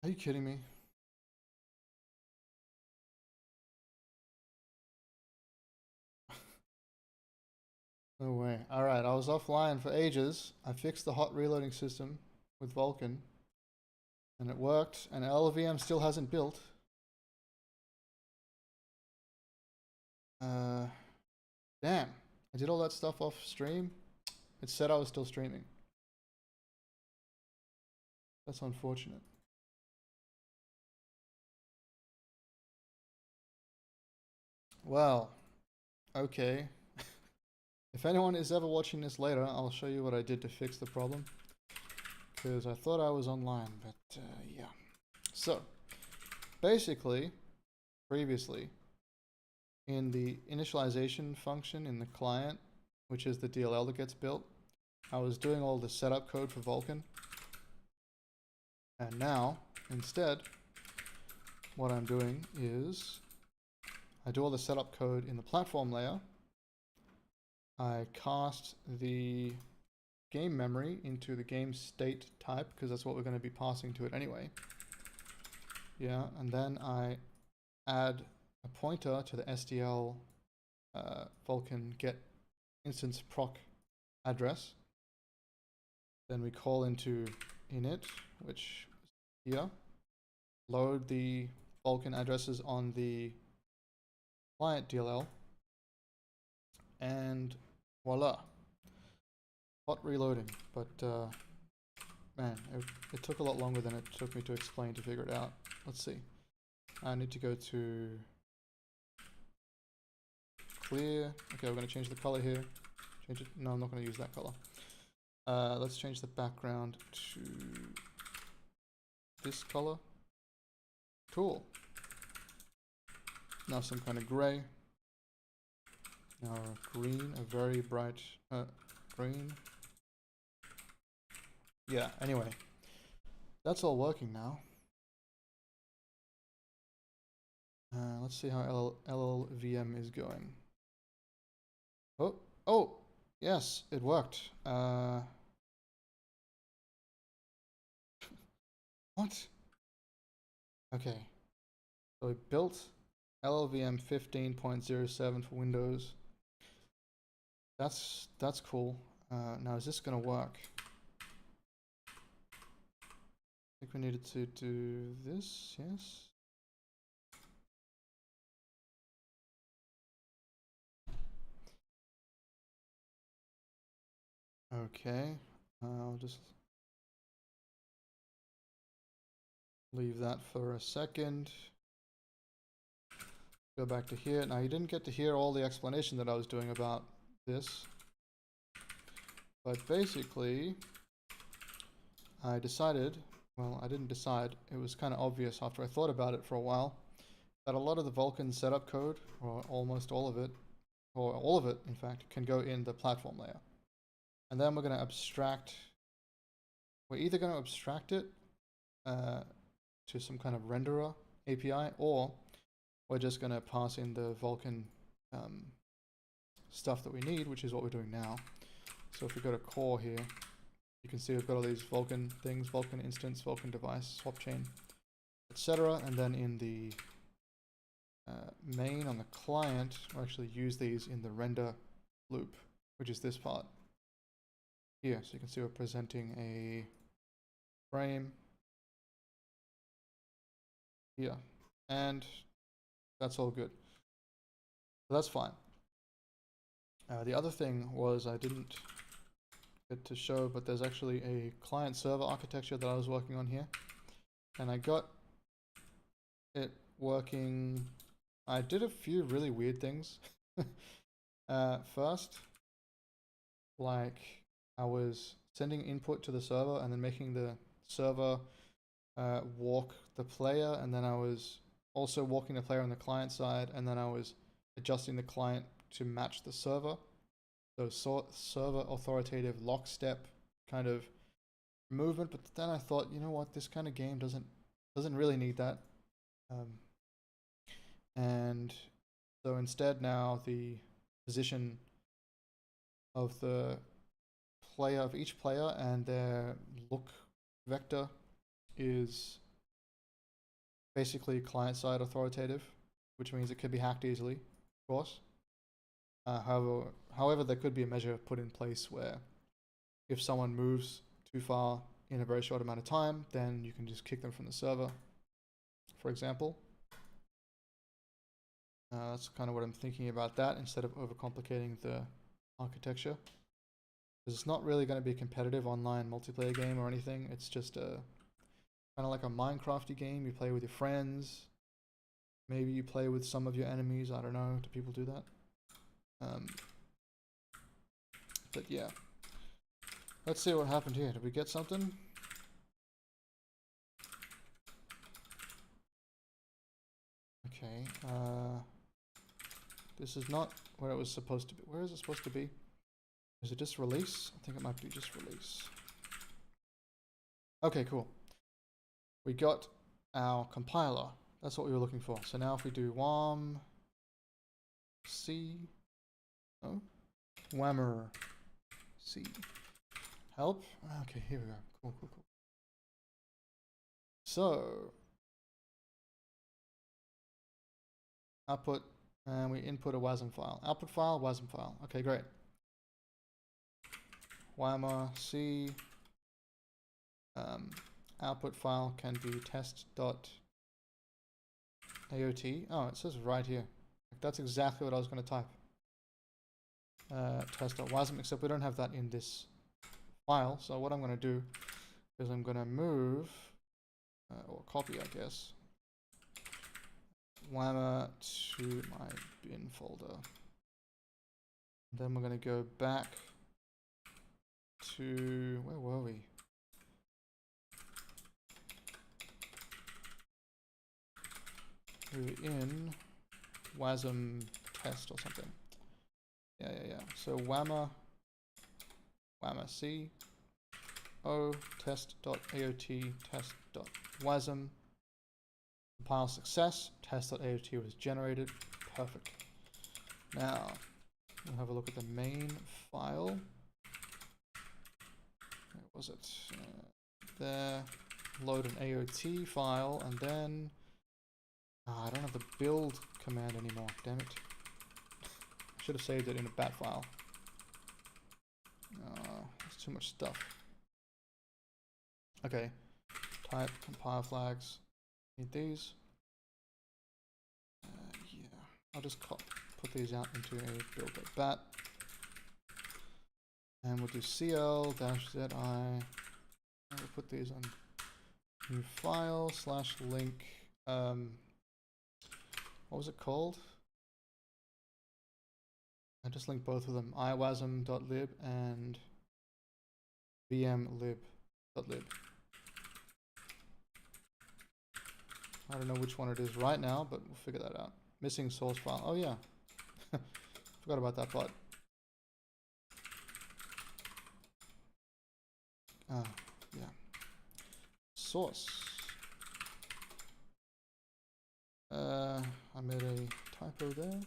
Are you kidding me? No way. Alright, I was offline for ages. I fixed the hot reloading system with Vulkan, and it worked, and LLVM still hasn't built. Damn. I did all that stuff off stream. It said I was still streaming. That's unfortunate. Well, okay. If anyone is ever watching this later, I'll show you what I did to fix the problem. Because I thought I was online, but yeah. So, basically, previously, in the initialization function in the client, which is the DLL that gets built, I was doing all the setup code for Vulkan. And now, instead, what I'm doing is I do all the setup code in the platform layer. I cast the game memory into the game state type, because that's what we're going to be passing to it anyway. Yeah, and then I add a pointer to the SDL Vulkan get instance proc address. Then we call into init, which is here, load the Vulkan addresses on the client DLL, and voila, hot reloading. But man, it took a lot longer than it took me to explain to figure it out. Let's see. I need to go to clear. Okay, we're going to change the color here. Change it. No, I'm not going to use that color. Let's change the background to this color. Cool. Now some kind of gray. Now green, a very bright green. Yeah, anyway. That's all working now. Let's see how LLVM is going. Oh, yes, it worked. What? Okay. So we built LLVM 15.07 for Windows. That's cool. Now is this gonna work? I think we needed to do this, yes. Okay, I'll just leave that for a second. Go back to here. Now you didn't get to hear all the explanation that I was doing about this, but basically I decided, well, I didn't decide, it was kind of obvious after I thought about it for a while, that a lot of the Vulkan setup code, or almost all of it, or all of it in fact, can go in the platform layer. And then we're going to abstract, we're either going to abstract it to some kind of renderer API, or we're just going to pass in the Vulkan stuff that we need, which is what we're doing now. So if we go to core here, you can see we've got all these Vulkan things, Vulkan instance, Vulkan device, swap chain, etc. And then in the main on the client, we'll actually use these in the render loop, which is this part here. So you can see we're presenting a frame here, and that's all good. So that's fine. The other thing was I didn't get to show, but there's actually a client server architecture that I was working on here, and I got it working. I did a few really weird things. First, like I was sending input to the server and then making the server walk the player, and then I was also walking the player on the client side, and then I was adjusting the client to match the server. So server authoritative lockstep kind of movement. But then I thought, you know what, this kind of game doesn't really need that. And so instead now the position of the player, of each player, and their look vector is basically client-side authoritative, which means it could be hacked easily, of course. However, there could be a measure put in place where if someone moves too far in a very short amount of time, then you can just kick them from the server, for example. That's kind of what I'm thinking about that, instead of overcomplicating the architecture. Because it's not really going to be a competitive online multiplayer game or anything. It's just a kind of like a Minecrafty game. You play with your friends. Maybe you play with some of your enemies. I don't know. Do people do that? But yeah. Let's see what happened here. Did we get something? Okay. This is not where it was supposed to be. Where is it supposed to be? Is it just release? I think it might be just release. Okay, cool. We got our compiler. That's what we were looking for. So now if we do WAM C, oh, Whammer C, help. Okay, here we go. Cool, cool, cool. So output, and we input a WASM file. Output file, WASM file. Okay, great. Whammer C. Output file can be test.aot. Oh, it says right here. That's exactly what I was going to type. Test.wasm, except we don't have that in this file. So what I'm going to do is I'm going to move, or copy, I guess, Whammer to my bin folder. Then we're going to go back to, where were we? We were in WASM test or something. Yeah. So Whammer C, O test.aot test.wasm. Compile success. Test.aot was generated. Perfect. Now we'll have a look at the main file. Where was it? There. Load an AOT file, and then I don't have the build command anymore. Damn it. I should have saved it in a bat file. There's too much stuff. Okay. Type compile flags. Need these. Yeah. I'll just put these out into a build.bat. And we'll do cl-zi. And we'll put these on new file /link. What was it called? I just linked both of them, iwasm.lib and vmlib.lib. I don't know which one it is right now, but we'll figure that out. Missing source file. Oh yeah. Forgot about that part. Yeah. Source. I made a typo there.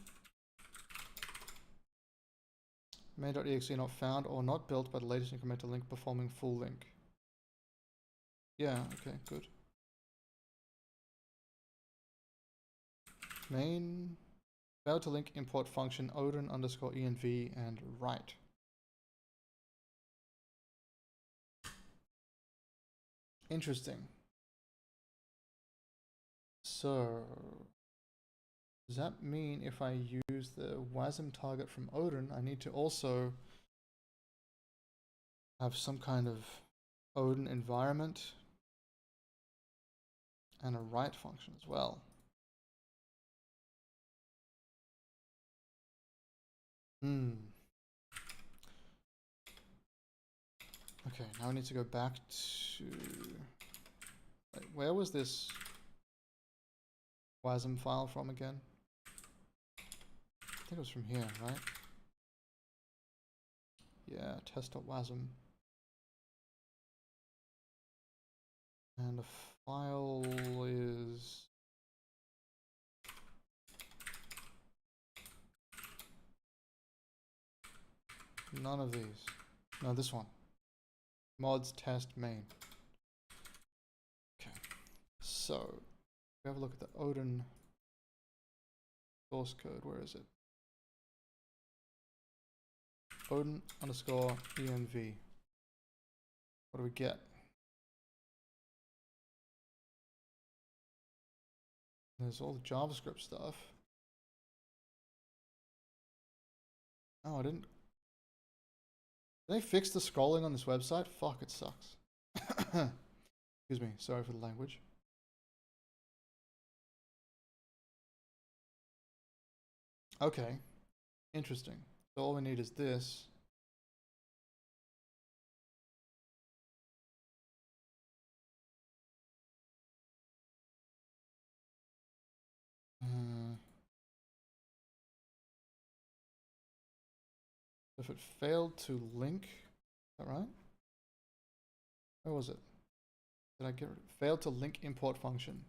Main.exe not found or not built by the latest incremental link performing full link. Yeah, okay, good. Main failed to link import function Odin _env and write. Interesting. So does that mean if I use the WASM target from Odin, I need to also have some kind of Odin environment and a write function as well? Okay, now I need to go back to... Wait, where was this WASM file from again? I think it was from here, right? Yeah, test.wasm. And the file is... none of these. No, this one. Mods test main. Okay, so We have a look at the Odin source code. Where is it? Odin underscore env. What do we get? There's all the JavaScript stuff. Oh, I didn't. Did they fix the scrolling on this website? Fuck, it sucks. Excuse me, sorry for the language. Okay, interesting. So all we need is this. If it failed to link, is that right? Where was it? Did I get rid of it? Failed to link import function.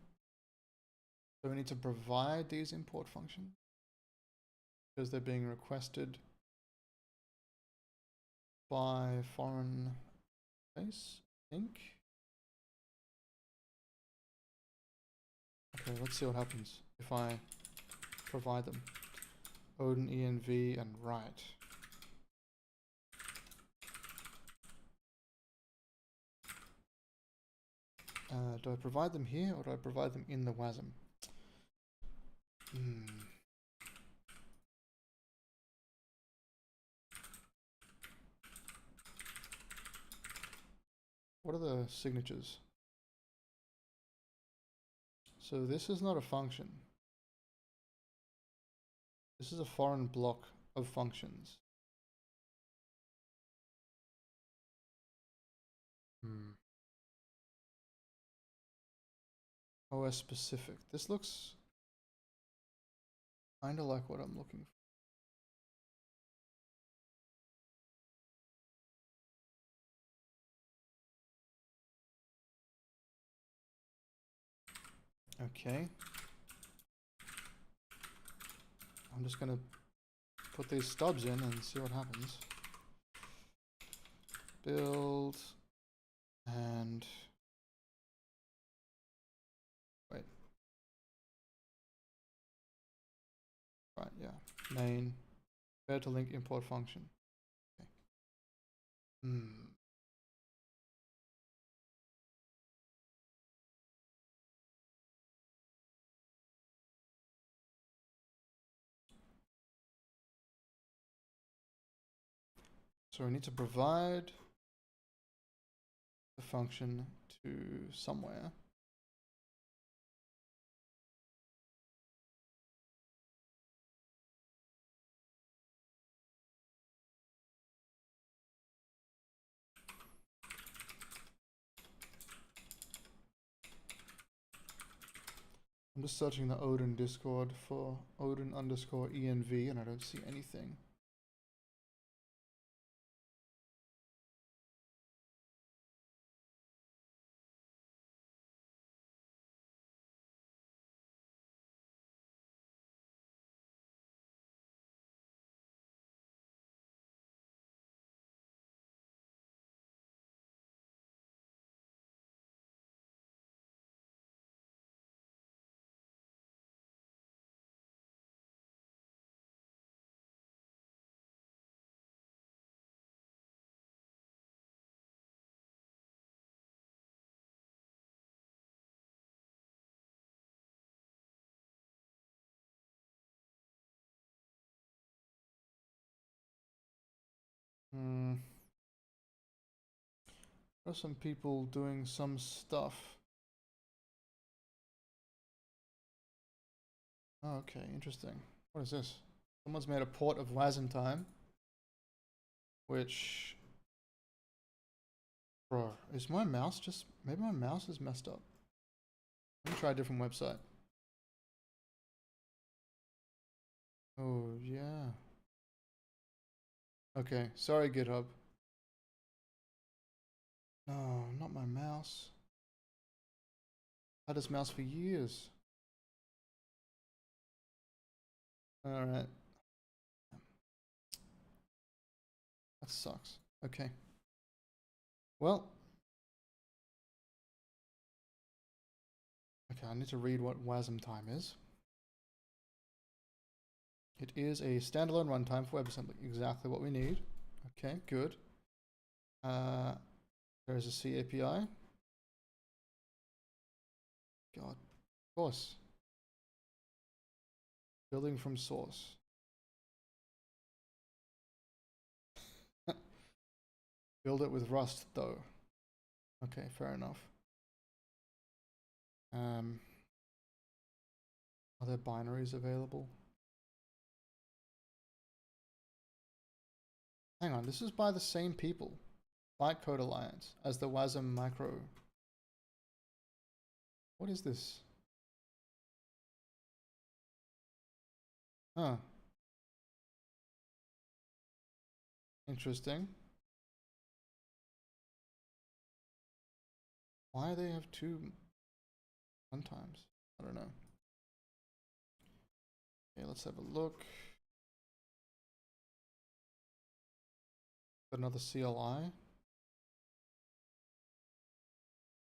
So we need to provide these import functions because they're being requested by foreign base, I think. Okay, let's see what happens if I provide them. Odin env and write. Do I provide them here or do I provide them in the WASM? What are the signatures? So this is not a function. This is a foreign block of functions. OS specific. This looks kind of like what I'm looking for. Okay. I'm just gonna put these stubs in and see what happens. Build and wait. Right, yeah. Main. Fair to link import function. Okay. So we need to provide the function to somewhere. I'm just searching the Odin Discord for Odin underscore env and I don't see anything. There are some people doing some stuff. Oh, okay, interesting. What is this? Someone's made a port of Wasmtime, which, bro, is my mouse just, maybe my mouse is messed up. Let me try a different website. Oh, yeah. Okay, sorry GitHub. No, not my mouse. I had this mouse for years. Alright. That sucks. Okay. Well. Okay, I need to read what Wasmtime is. It is a standalone runtime for WebAssembly. Exactly what we need. Okay, good. There's a C API. God, of course. Building from source. Build it with Rust, though. Okay, fair enough. Are there binaries available? Hang on, this is by the same people. Bytecode Alliance as the WASM micro. What is this? Huh. Interesting. Why do they have two runtimes? I don't know. Okay, let's have a look. Got another CLI.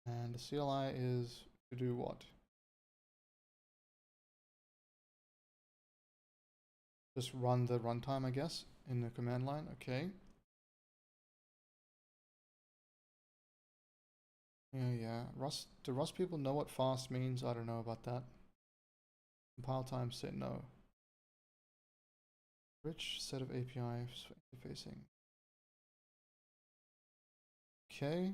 And the CLI is to do what? Just run the runtime, I guess, in the command line. Okay. Yeah. Rust. Do Rust people know what fast means? I don't know about that. Compile time say no. Rich set of APIs for interfacing. Okay.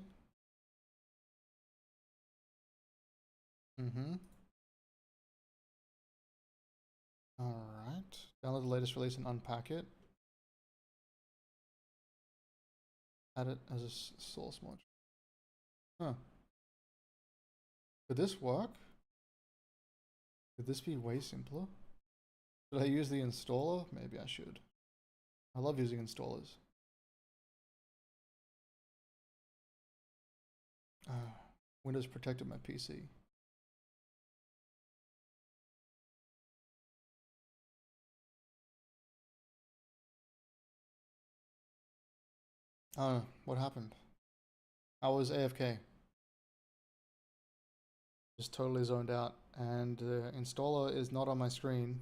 Alright. Download the latest release and unpack it. Add it as a source module. Huh. Could this work? Could this be way simpler? Should I use the installer? Maybe I should. I love using installers. Windows protected my PC. Oh, what happened? I was AFK. Just totally zoned out. And the installer is not on my screen.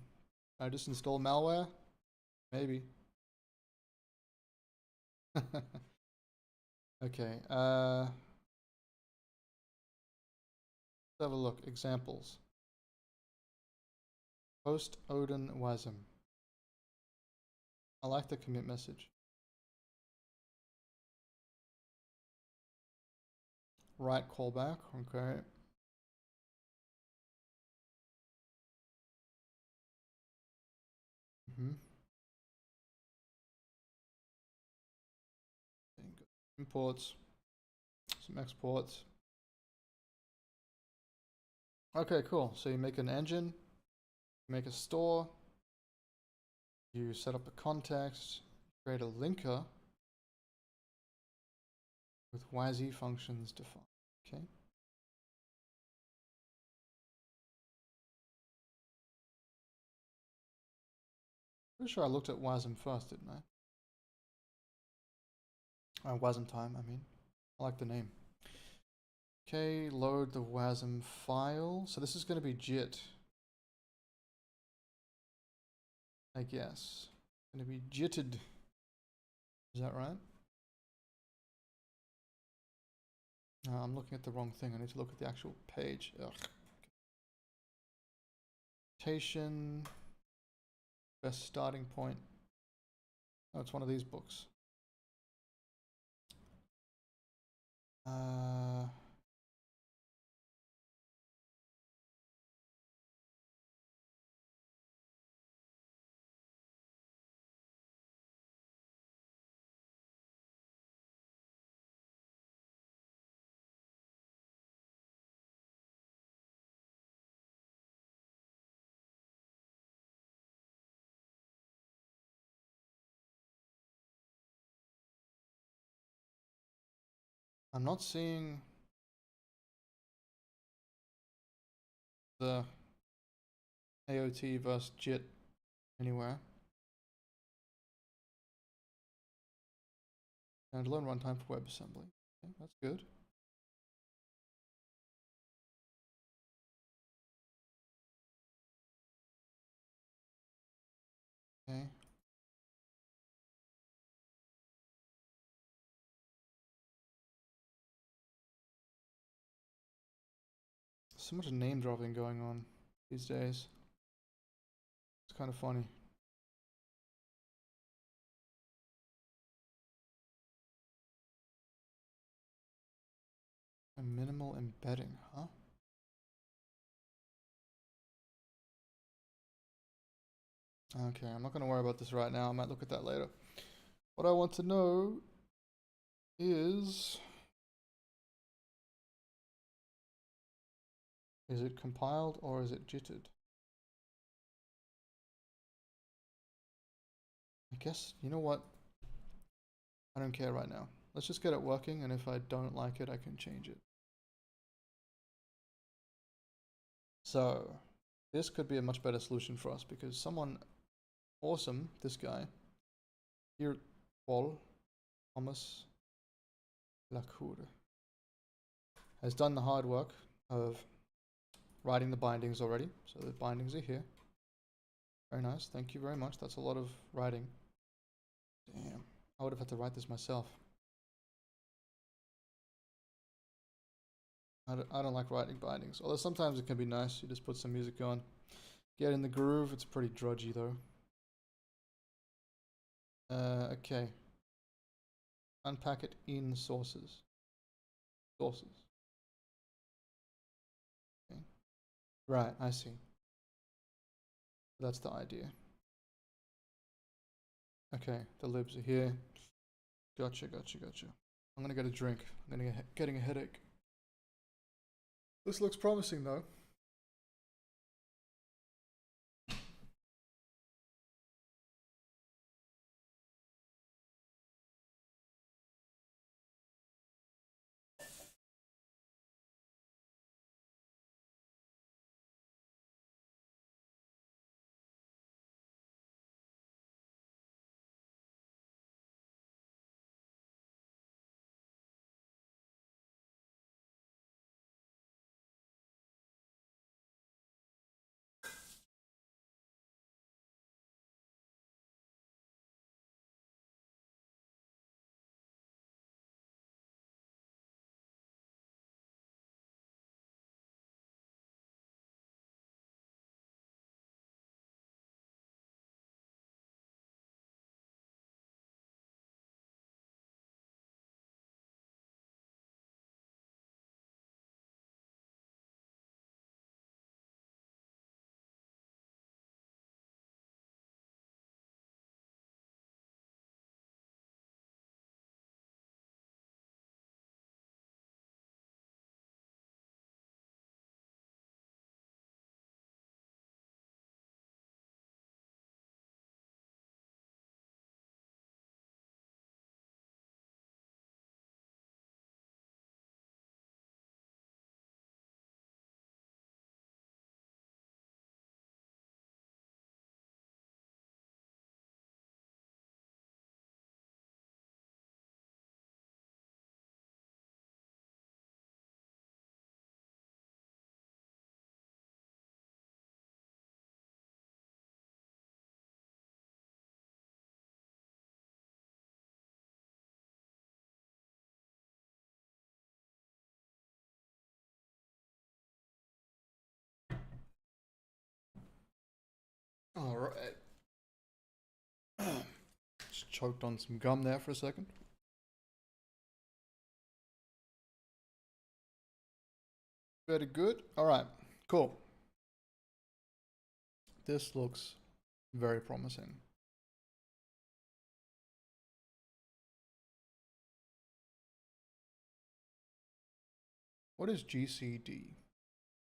I just install malware? Maybe. Okay. Let's have a look. Examples. Post Odin WASM. I like the commit message. Write callback. Okay. Imports. Some exports. Okay, cool. So you make an engine, make a store, you set up a context, create a linker with WASI functions defined. Okay. Pretty sure I looked at WASM first, didn't I? Wasmtime, I mean. I like the name. Okay, load the WASM file. So this is going to be JIT. I guess. It's going to be JITted. Is that right? No, I'm looking at the wrong thing. I need to look at the actual page. Ugh. Notation. Best starting point. Oh, it's one of these books. I'm not seeing the AOT versus JIT anywhere. Standalone runtime for WebAssembly. Okay, that's good. so much name dropping going on these days. It's kind of funny. A minimal embedding, huh? Okay, I'm not going to worry about this right now. I might look at that later. What I want to know is it compiled or is it jittered? I guess, you know what? I don't care right now. Let's just get it working, and if I don't like it, I can change it. So, this could be a much better solution for us because someone awesome, this guy, here, Paul Thomas Lacour, has done the hard work of writing the bindings already. So the bindings are here. Very nice. Thank you very much. That's a lot of writing. Damn. I would have had to write this myself. I don't like writing bindings. Although sometimes it can be nice. You just put some music on. Get in the groove. It's pretty drudgy though. Okay. Unpack it in sources. Sources. Okay. Right, I see. That's the idea. Okay, the libs are here. Gotcha, gotcha, gotcha. I'm gonna get a drink. I'm gonna getting a headache. This looks promising though. All right. Just choked on some gum there for a second. Very good. All right. Cool. This looks very promising. What is GCD?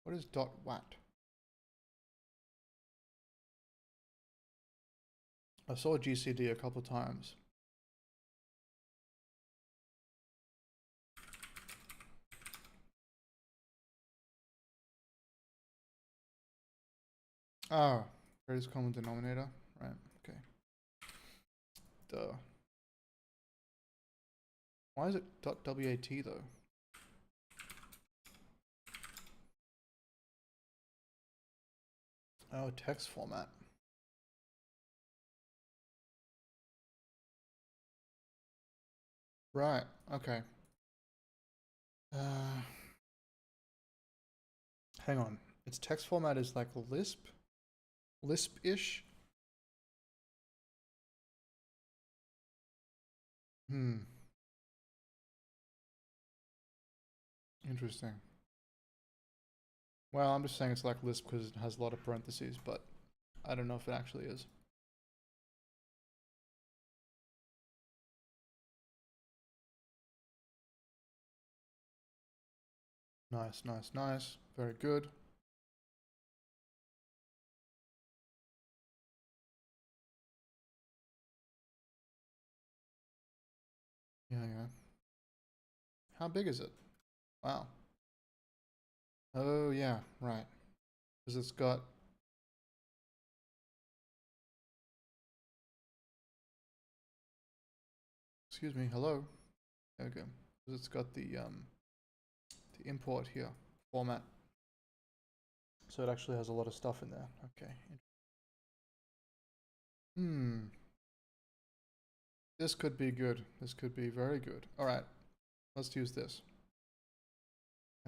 What is .wat? I saw GCD a couple times. Oh, greatest common denominator. Right, okay. Duh. Why is it .wat though? Oh, text format. Right, okay. Hang on. Its text format is like Lisp? Lisp-ish? Interesting. Well, I'm just saying it's like Lisp because it has a lot of parentheses, but I don't know if it actually is. Nice, nice, nice. Very good. Yeah, yeah. How big is it? Wow. Oh, yeah, right. Because it's got... Excuse me, hello? There we go. Because it's got the import here, format. So it actually has a lot of stuff in there. Okay. This could be good. This could be very good. All right. Let's use this.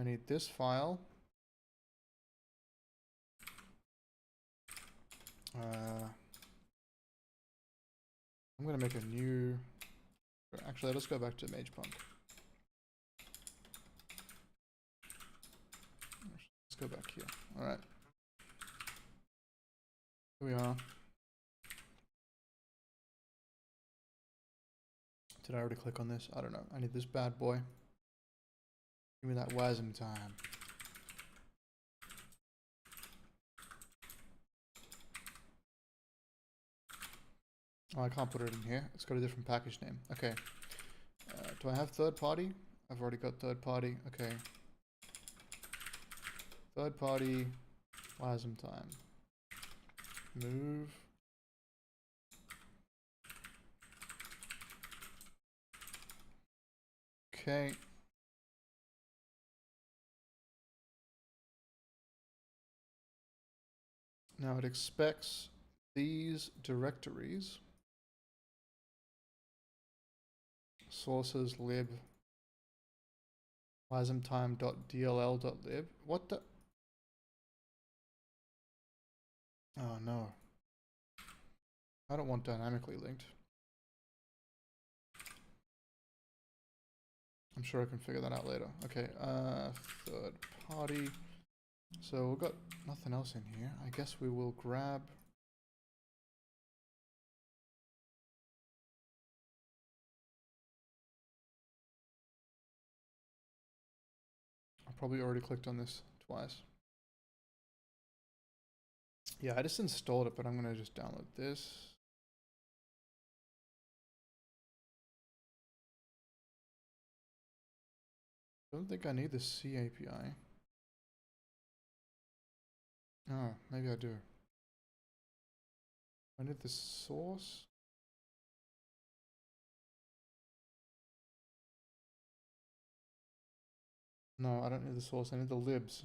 I need this file. I'm going to make a new... Actually, let's go back to MagePunk. Let's go back here. All right. Here we are. Did I already click on this? I don't know. I need this bad boy. Give me that Wasmtime. Oh, I can't put it in here. It's got a different package name. Okay. Do I have third party? I've already got third party. Okay. Third party Wasmtime. Move. Okay. Now it expects these directories. Sources lib wasmtime.dll.lib. What the? Oh no. I don't want dynamically linked. I'm sure I can figure that out later. Okay, third party. So we've got nothing else in here. I guess we will grab... I probably already clicked on this twice. Yeah, I just installed it, but I'm going to just download this. I don't think I need the C API. Oh, maybe I do. I need the source. No, I don't need the source. I need the libs.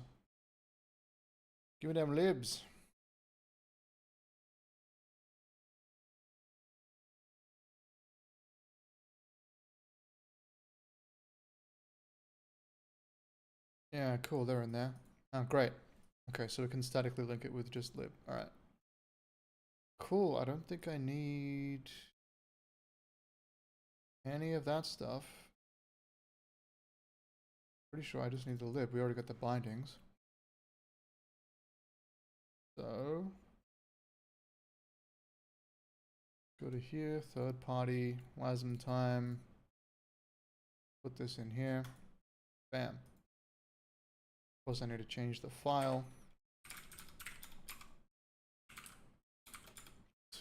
Give me them libs. Yeah, cool. They're in there. Oh, great. Okay, so we can statically link it with just lib. All right. Cool. I don't think I need any of that stuff. Pretty sure I just need the lib. We already got the bindings. So go to here, third party, Wasmtime. Put this in here. Bam. Of course, I need to change the file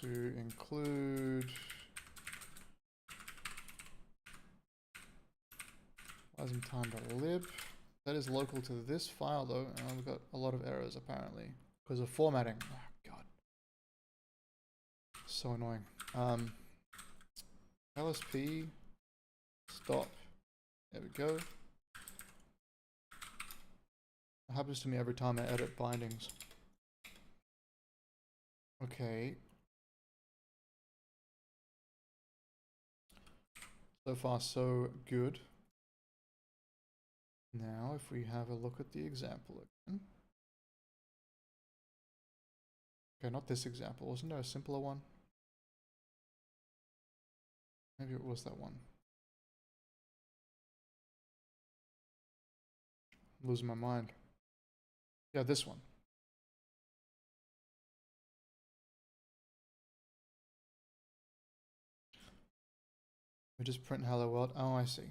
to include wasmtime.lib. That is local to this file though, and we've got a lot of errors apparently because of formatting. Oh god, so annoying. LSP stop. There we go. It happens to me every time I edit bindings. Okay. So far so good. Now if we have a look at the example again. Okay, not this example. Wasn't there a simpler one? Maybe it was that one. I'm losing my mind. Yeah, this one. We just print hello world. Oh, I see.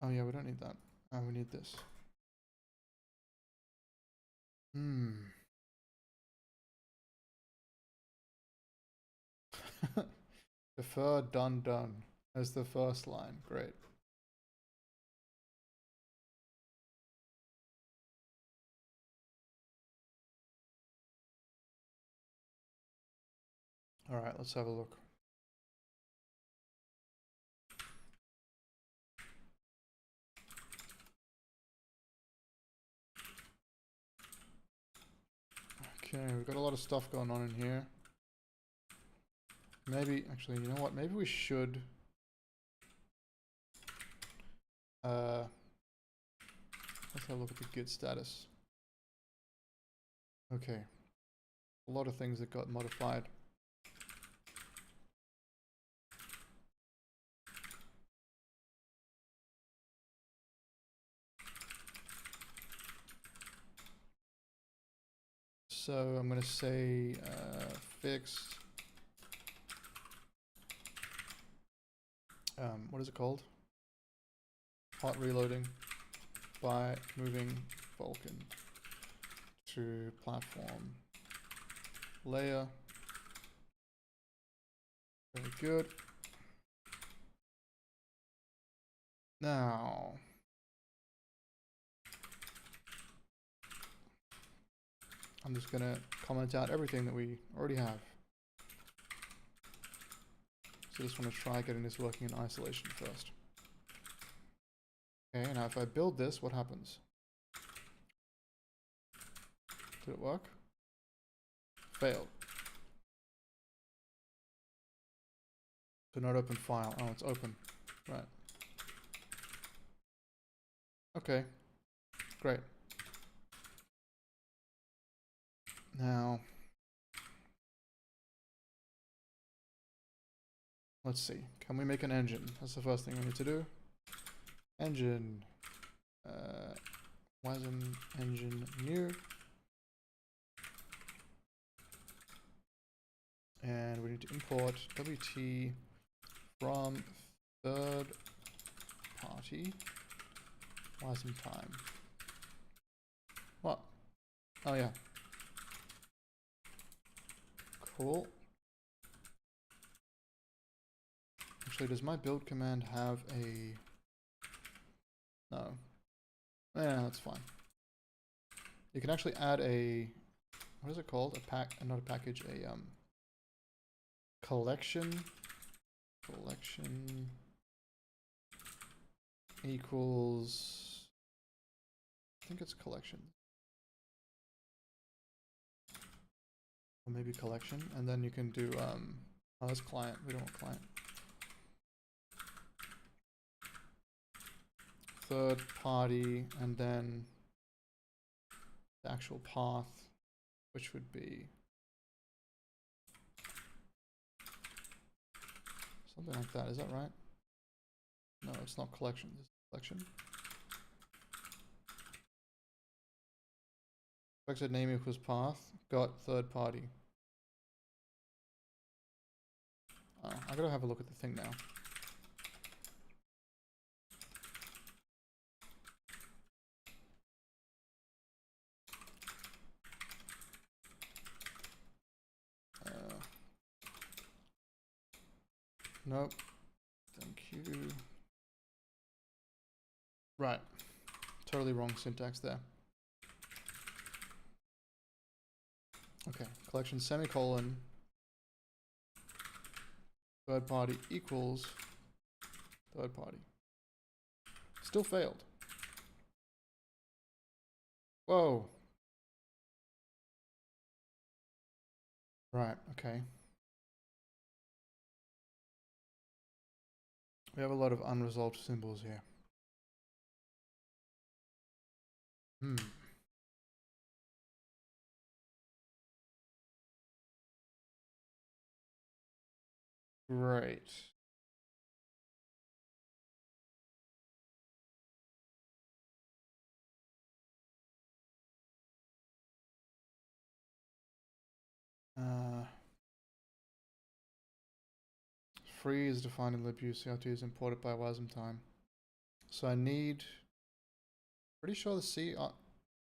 Oh yeah, we don't need that. Oh, we need this. Defer done as the first line. Great. All right, let's have a look. Okay, we've got a lot of stuff going on in here. Maybe, actually, you know what? Maybe we should... let's have a look at the Git status. Okay. A lot of things that got modified. So I'm going to say fixed. What is it called? Hot reloading by moving Vulkan to platform layer. Very good. Now, I'm just going to comment out everything that we already have. So I just want to try getting this working in isolation first. Okay, now if I build this, what happens? Did it work? Failed. So not open file. Oh, it's open. Right. Okay. Great. Now, let's see. Can we make an engine? That's the first thing we need to do. Engine. WASM engine new. And we need to import WT from third party Wasmtime. What? Oh yeah. Cool. Actually, does my build command have a... No. Yeah, that's fine. You can actually add a... What is it called? A pack... Not a package, a collection. Collection equals... I think it's collection. Or maybe collection. And then you can do... Oh, that's client. We don't want client. Third party, and then the actual path, which would be something like that. Is that right? No, it's not collection. This is collection. Expected name equals path. Got third party. Oh, I gotta have a look at the thing now. Nope. Thank you. Right. Totally wrong syntax there. Okay. Collection semicolon. Third party equals third party. Still failed. Whoa. Right. Okay. We have a lot of unresolved symbols here. Great. Free is defined in libUCRT is imported by Wasmtime. So I need, pretty sure the C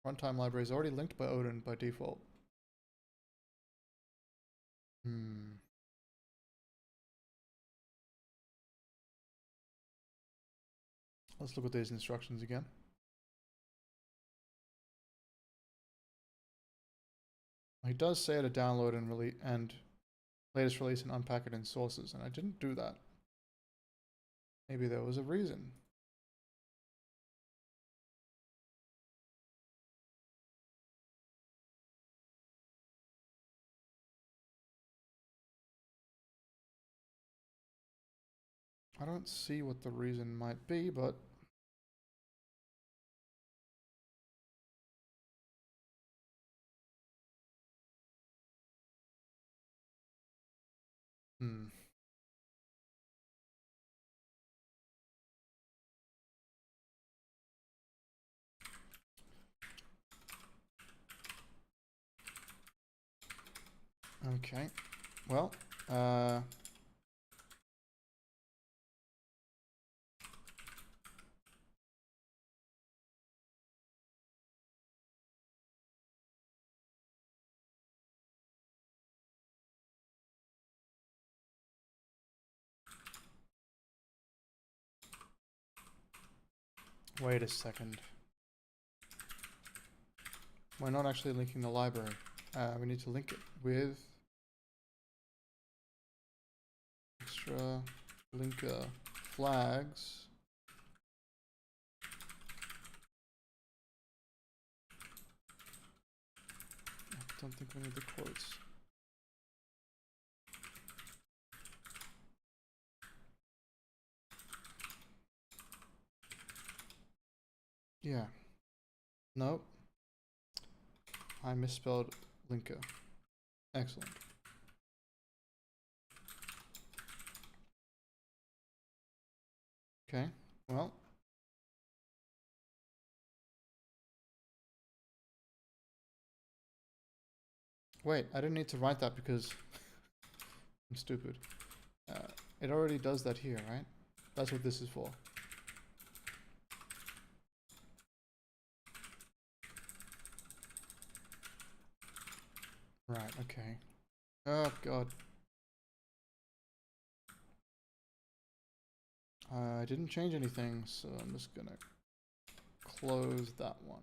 runtime library is already linked by Odin by default. Let's look at these instructions again. He does say to download and release and latest release and unpack it in sources, and I didn't do that. Maybe there was a reason. I don't see what the reason might be, but okay. Well, wait a second. We're not actually linking the library. We need to link it with extra linker flags. I don't think we need the quotes. Yeah. Nope. I misspelled linker. Excellent. Okay, well. Wait, I didn't need to write that because I'm stupid. It already does that here, right? That's what this is for. Right, okay. Oh, God. I didn't change anything, so I'm just gonna close that one.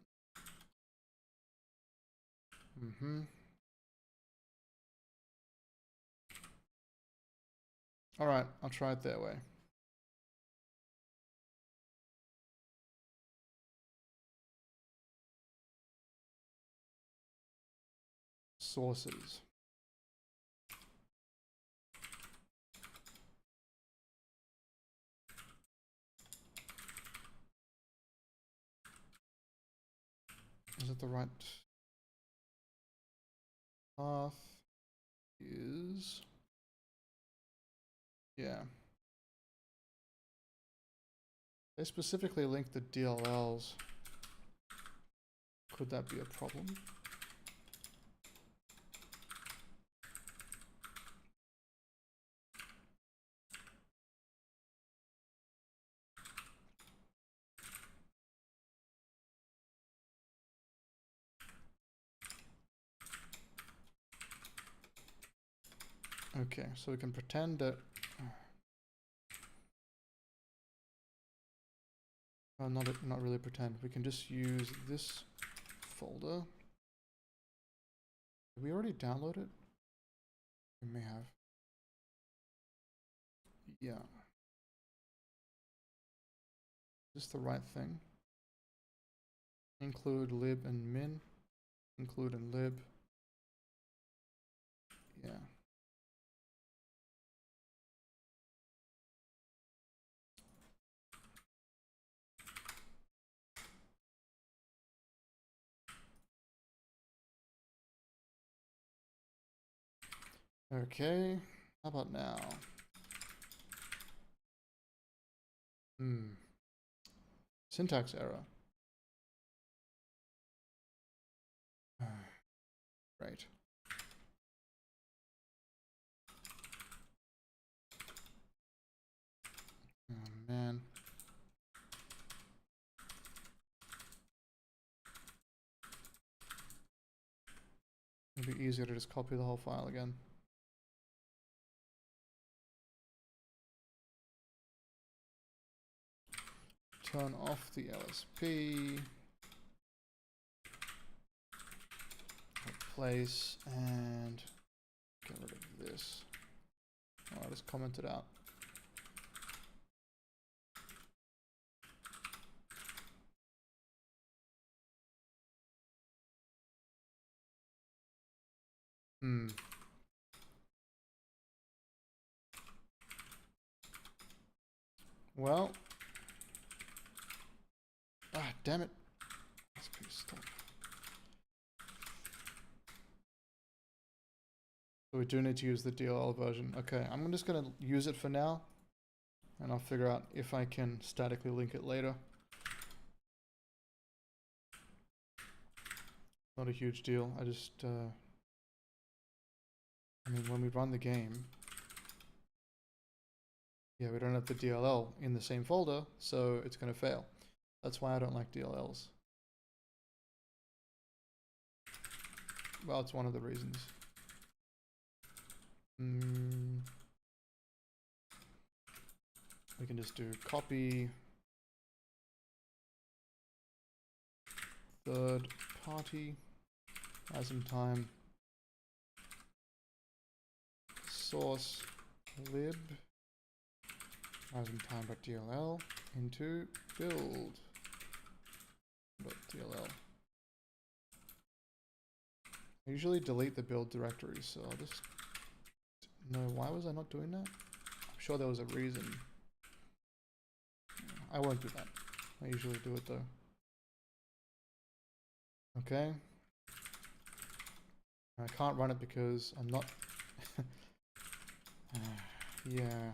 Alright, I'll try it that way. Sources. Is it the right path? Is... yeah. They specifically link the DLLs. Could that be a problem? Okay, so we can pretend that... well, not really pretend. We can just use this folder. Did we already download it? We may have. Yeah. Is this the right thing? Include lib and min. Include and lib. Yeah. Okay, how about now? Syntax error. Right. Oh man. It'd be easier to just copy the whole file again. Turn off the LSP. Replace and get rid of this. I'll just comment it out. Well. Damn it. That's pretty stuck. So we do need to use the DLL version. Okay, I'm just going to use it for now. And I'll figure out if I can statically link it later. Not a huge deal. I just... I mean, when we run the game... Yeah, we don't have the DLL in the same folder, so it's going to fail. That's why I don't like DLLs. Well, it's one of the reasons. We can just do copy third party Wasmtime source lib Wasmtime.dll into build.dll. I usually delete the build directory, so I'll just... No, why was I not doing that? I'm sure there was a reason. I won't do that. I usually do it though. Okay. I can't run it because I'm not... yeah.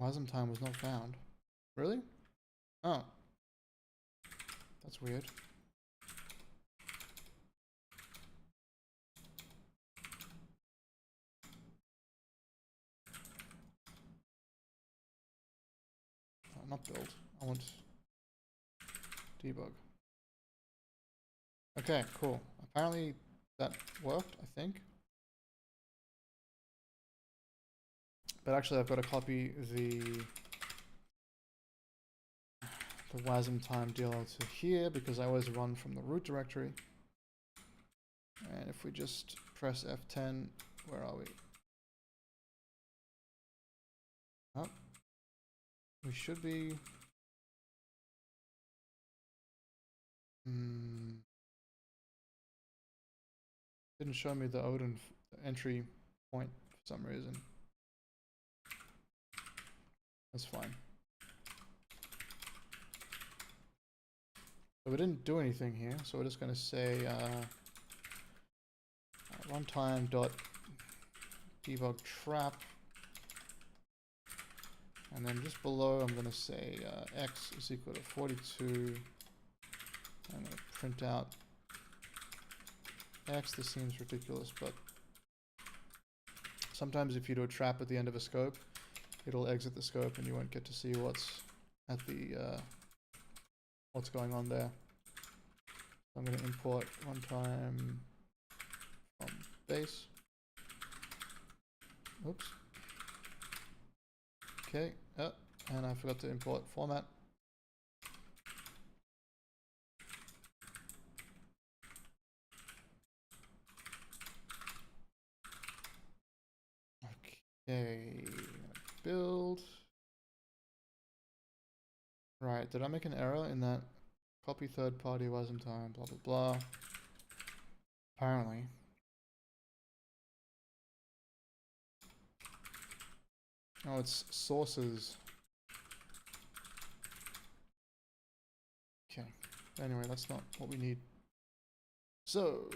Wasmtime was not found. Really? Oh. That's weird. Not build. I want debug. Okay, cool. Apparently that worked, I think. But actually I've got to copy the Wasmtime DLL to here because I always run from the root directory. And if we just press F10, where are we? Oh, we should be... Didn't show me the Odin entry point for some reason. That's fine. So we didn't do anything here, so we're just going to say runtime.debug trap, and then just below I'm going to say x is equal to 42. I'm going to print out x. This seems ridiculous, but sometimes if you do a trap at the end of a scope, it'll exit the scope and you won't get to see what's at the what's going on there. So I'm going to import runtime from base. Oops. Okay, and I forgot to import format. Okay, build. Right, did I make an error in that copy third party Wasmtime, blah blah blah? Apparently. Oh, it's sources. Okay. Anyway, that's not what we need. So,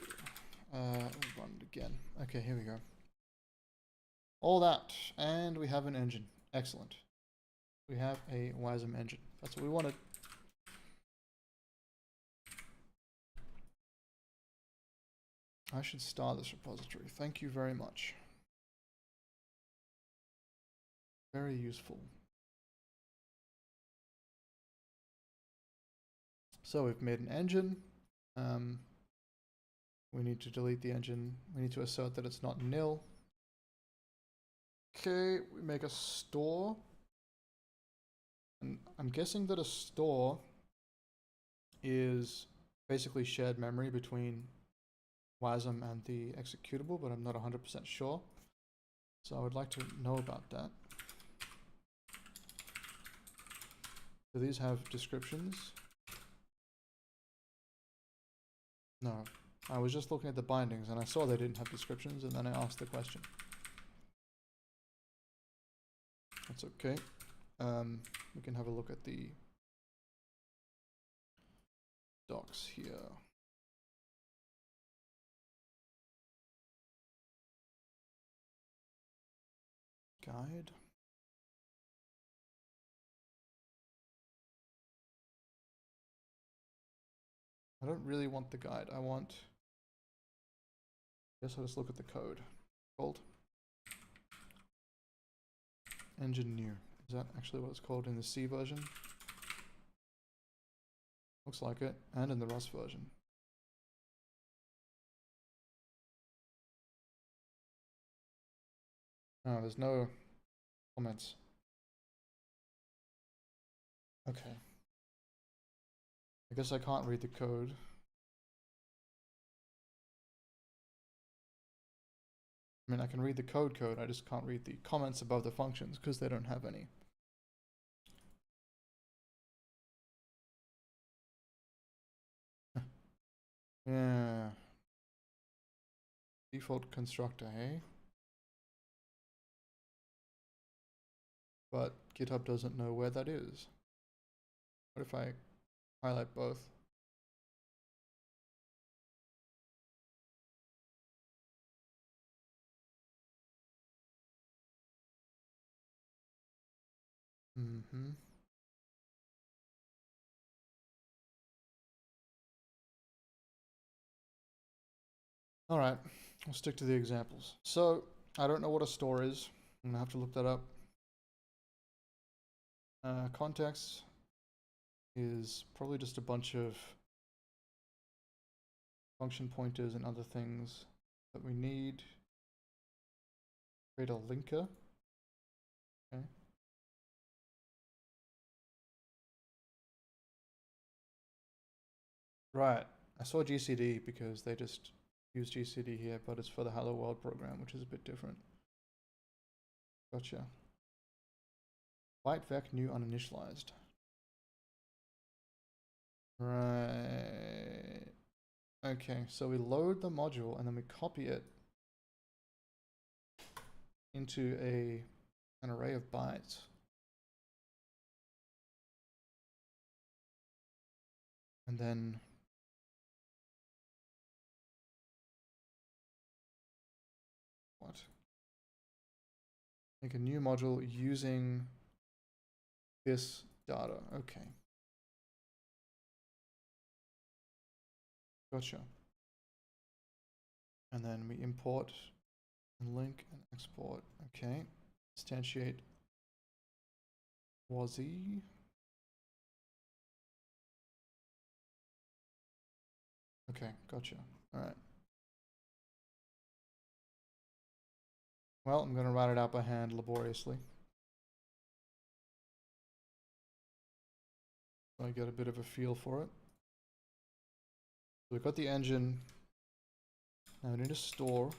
run it again. Okay, here we go. All that, and we have an engine. Excellent. We have a WASM engine. That's what we wanted. I should start this repository. Thank you very much. Very useful. So we've made an engine. We need to delete the engine. We need to assert that it's not nil. Okay, we make a store. And I'm guessing that a store is basically shared memory between WASM and the executable, but I'm not 100% sure. So I would like to know about that. Do these have descriptions? No. I was just looking at the bindings and I saw they didn't have descriptions, and then I asked the question. That's okay. We can have a look at the docs here. Guide. I don't really want the guide. I guess I'll just look at the code. Called engine new. Is that actually what it's called in the C version? Looks like it. And in the Rust version. Oh, there's no comments. Okay. I guess I can't read the code. I mean, I can read the code, I just can't read the comments above the functions because they don't have any. Yeah. Default constructor, hey? But GitHub doesn't know where that is. What if I highlight both? Mm-hmm. All right, I'll stick to the examples. So I don't know what a store is. I'm gonna have to look that up. Context is probably just a bunch of function pointers and other things that we need. Create a linker. Okay. Right. I saw GCD because they just use GCD here, but it's for the Hello World program, which is a bit different. Gotcha. Bytevec new uninitialized. Right. Okay, so we load the module and then we copy it into an array of bytes. And then what? Make a new module using this data. Okay. Gotcha. And then we import and link and export. Okay. Instantiate WASM. Okay, gotcha. All right. Well, I'm going to write it out by hand laboriously. So I get a bit of a feel for it. So we've got the engine. Now we need a store.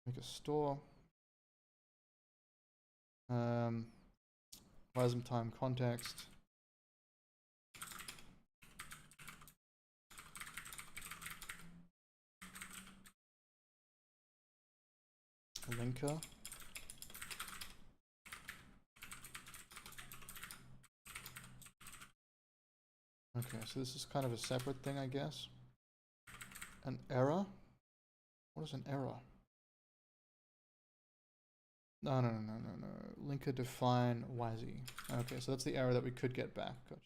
Make a store. Wasmtime context. Linker. Okay, so this is kind of a separate thing, I guess. An error? What is an error? No. Linker define WASI. Okay, so that's the error that we could get back. Gotcha.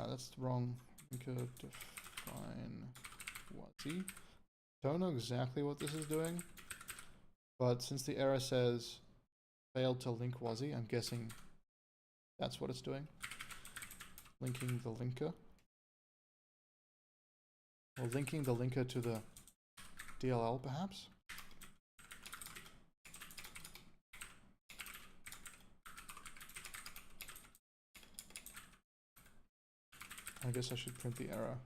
That's the wrong. Linker define WASI. Don't know exactly what this is doing, but since the error says failed to link WASI, I'm guessing that's what it's doing. Linking the linker. Or linking the linker to the DLL, perhaps? I guess I should print the error.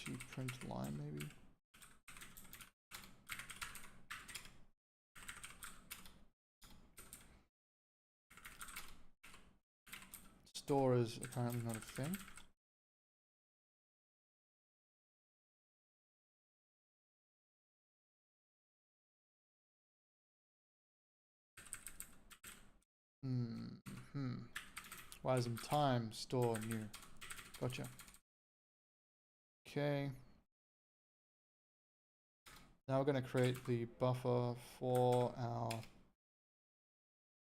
To print line, maybe? Store is apparently not a thing. Wasmtime store new. Gotcha. Okay. Now we're going to create the buffer for our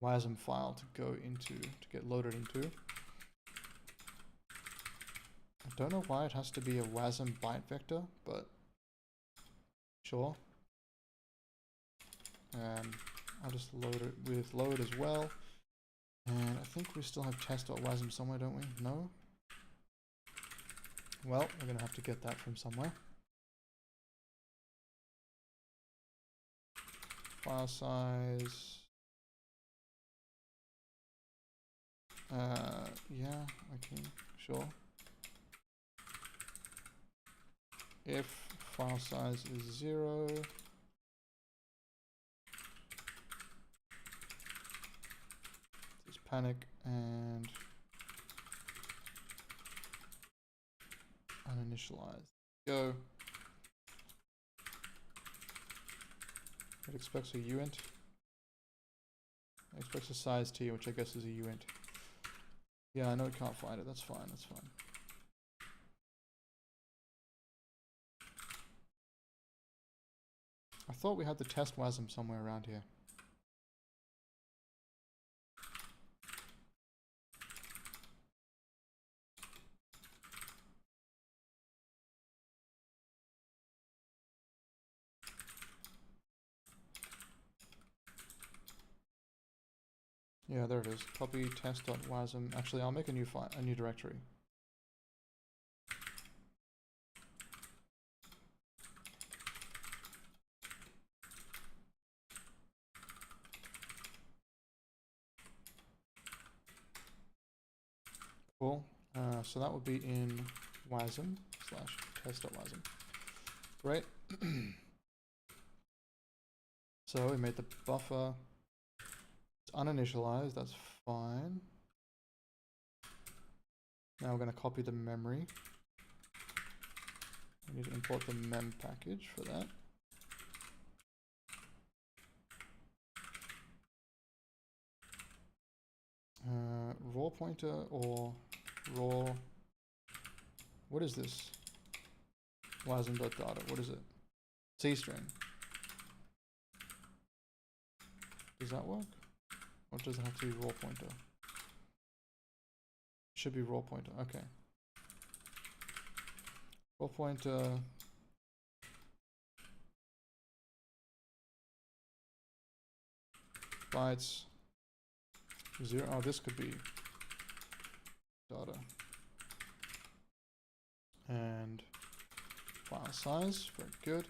WASM file to go into, to get loaded into. I don't know why it has to be a WASM byte vector, but sure. And I'll just load it with load as well. And I think we still have test.wasm somewhere, don't we? No? Well, we're going to have to get that from somewhere. File size. Yeah, okay, sure. If file size is 0, just panic and uninitialize. Go. It expects a uint. It expects a size t, which I guess is a uint. Yeah, I know it can't find it. That's fine. That's fine. I thought we had the test WASM somewhere around here. Yeah, there it is. Copy test.wasm. Actually, I'll make a new file, a new directory. Cool. So that would be in wasm / test.wasm. Great. So we made the buffer. It's uninitialized. That's fine. Now we're going to copy the memory. We need to import the mem package for that. Raw pointer or raw. What is this? Wasm.data. What is it? C string. Does that work? Or does it have to be raw pointer? Should be raw pointer. Okay. Raw pointer. Bytes. 0. Oh, this could be data. And file size. Very good.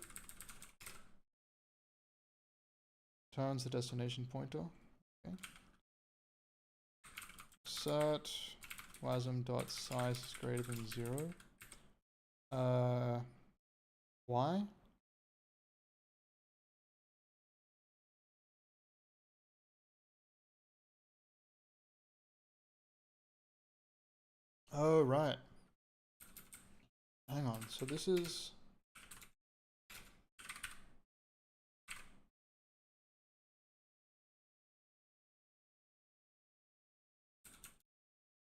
Turns the destination pointer. Okay. Assert wasm.size is greater than 0. Why? Oh, right. Hang on. So this is...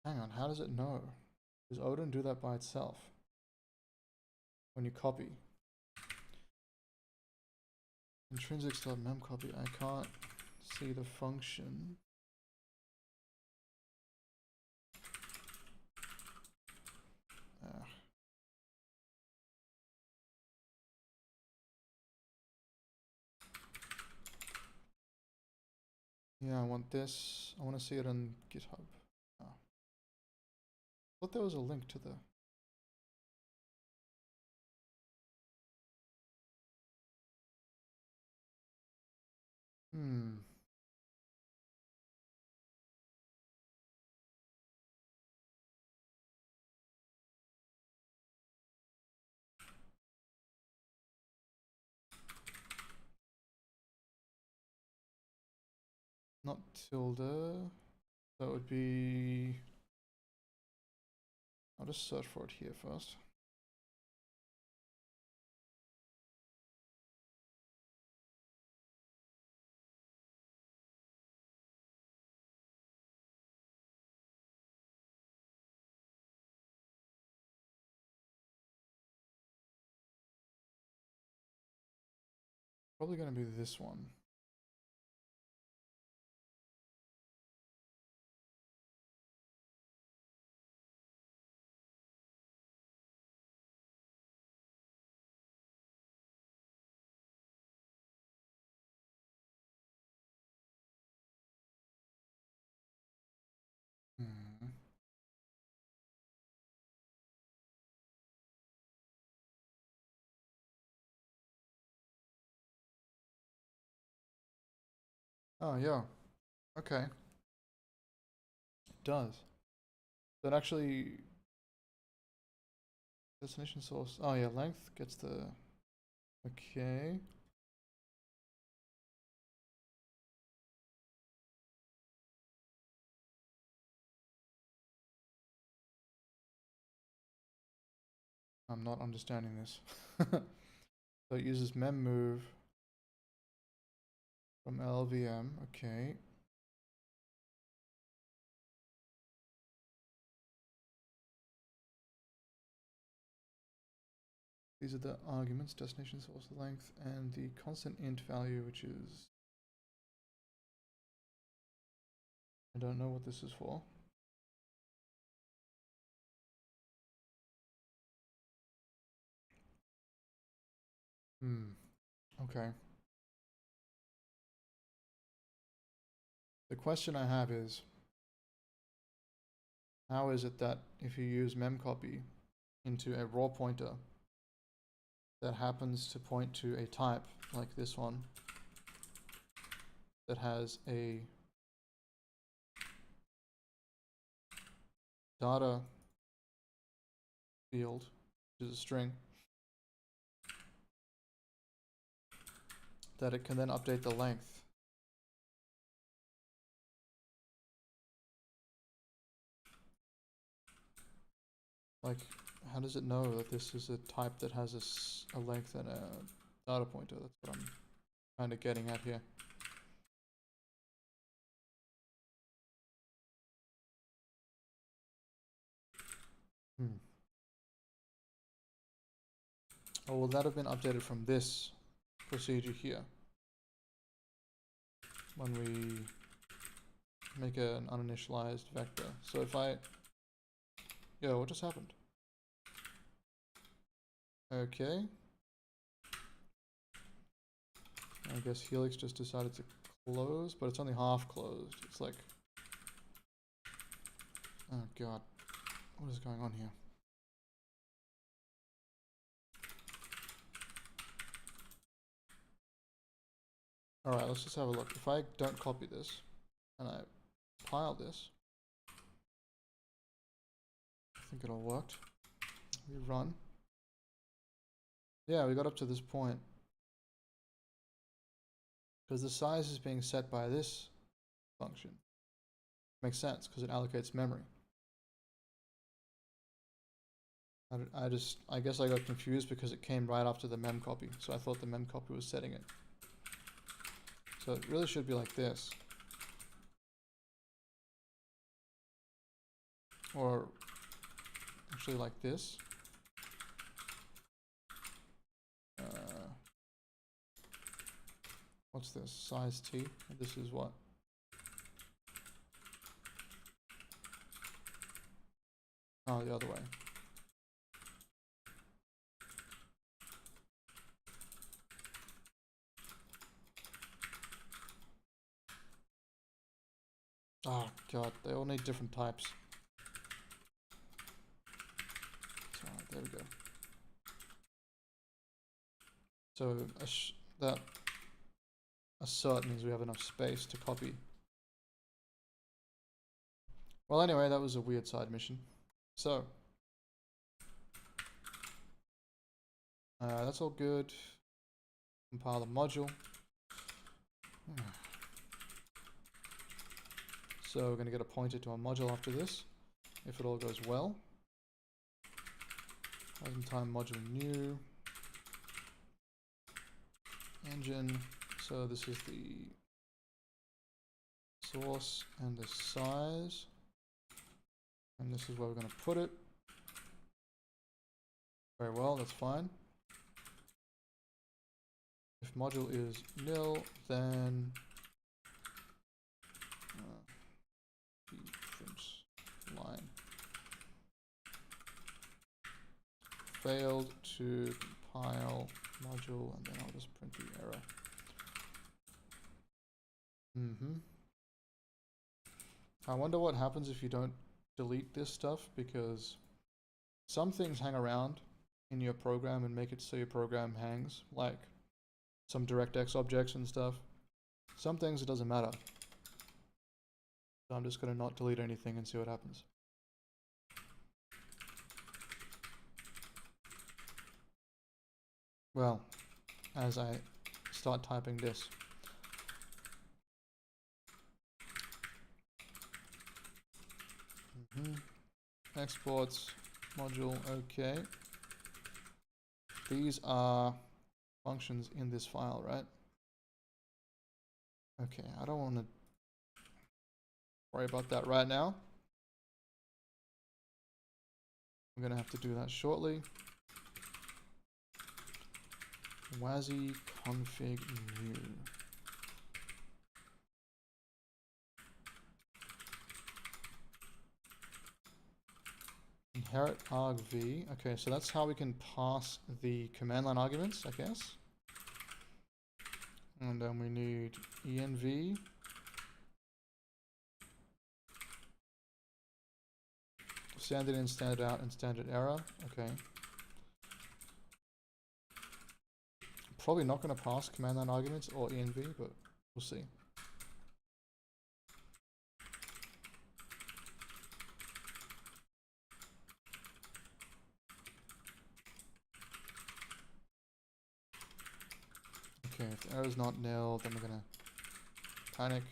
Hang on. How does it know? Does Odin do that by itself? When you copy. Intrinsics.memcopy. I can't see the function. Yeah, I want this. I want to see it on GitHub. Oh. I thought there was a link to the... Not tilde. That would be... I'll just search for it here first. Probably going to be this one. Oh, yeah. Okay. It does. That actually... Destination source. Oh, yeah. Length gets the... Okay. I'm not understanding this. So it uses memmove from LVM. Okay. These are the arguments, destination source length, and the constant int value, which is... I don't know what this is for. Okay. The question I have is, how is it that if you use memcopy into a raw pointer that happens to point to a type like this one that has a data field, which is a string, that it can then update the length? Like, how does it know that this is a type that has a length and a data pointer? That's what I'm kind of getting at here. Oh, will that have been updated from this procedure here? When we make an uninitialized vector. So if I... Yo, what just happened? Okay. I guess Helix just decided to close, but it's only half closed. It's like... Oh god. What is going on here? Alright, let's just have a look. If I don't copy this, and I pile this, I think it all worked. We run. Yeah, we got up to this point. Because the size is being set by this function. Makes sense, because it allocates memory. I guess I got confused because it came right after the mem copy, so I thought the mem copy was setting it. So it really should be like this. Or actually like this. What's this? Size T. This is what? Oh, the other way. Oh god, they all need different types. Alright, there we go. So that assert means we have enough space to copy. Well, anyway, that was a weird side mission. So that's all good. Compile the module. So we're going to get a pointer to our module after this, if it all goes well. Wasmtime module new. Engine. So this is the source and the size. And this is where we're going to put it. Very well, that's fine. If module is nil, then print line failed to compile module, and then I'll just print the error. I wonder what happens if you don't delete this stuff, because some things hang around in your program and make it so your program hangs, like some DirectX objects and stuff. Some things it doesn't matter. So I'm just going to not delete anything and see what happens. Well, as I start typing this. Exports, module, okay. These are functions in this file, right? Okay, I don't want to worry about that right now. I'm going to have to do that shortly. WASI config new. Inherit argv. Okay, so that's how we can pass the command line arguments, I guess. And then we need env. Standard in, standard out, and standard error. Okay. Probably not going to pass command line arguments or env, but we'll see. Okay, if the error is not nil, then we're going to panic.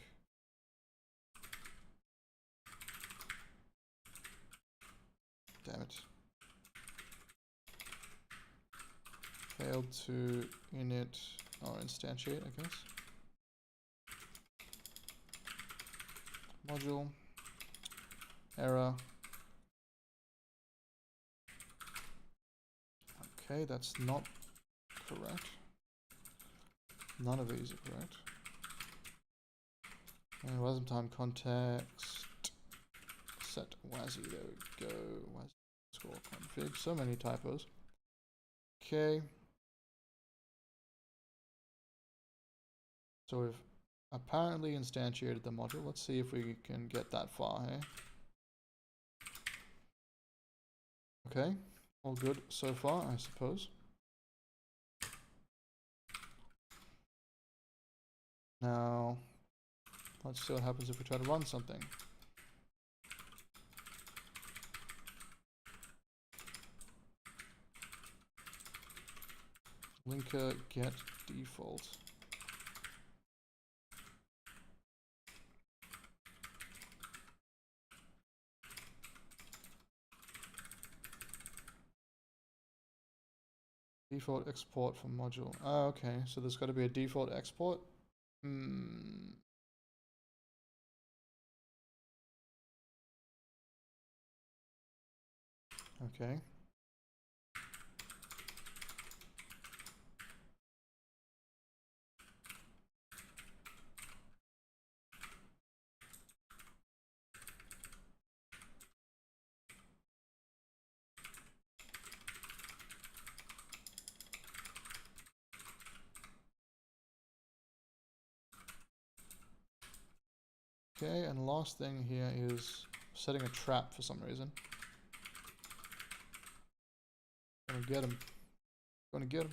Damn it. Failed to init or instantiate, I guess. Module. Error. Okay, that's not correct. None of these are correct. And Wasmtime context. Set WASI, there we go. WASI score config. So many typos. Okay. So we've apparently instantiated the module. Let's see if we can get that far, hey? Okay, all good so far, I suppose. Now, let's see what happens if we try to run something. Linker get default. Default export from module. Oh, okay. So there's got to be a default export. Okay. Okay, and last thing here is setting a trap for some reason. Gonna get him. Gonna get him.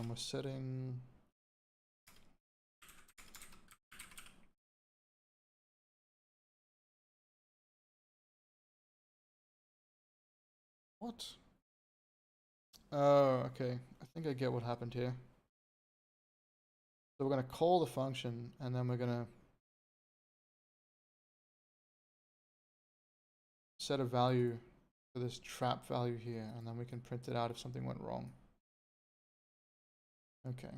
We're setting... What? Oh, okay. I think I get what happened here. So we're going to call the function, and then we're going to set a value for this trap value here, and then we can print it out if something went wrong. Okay.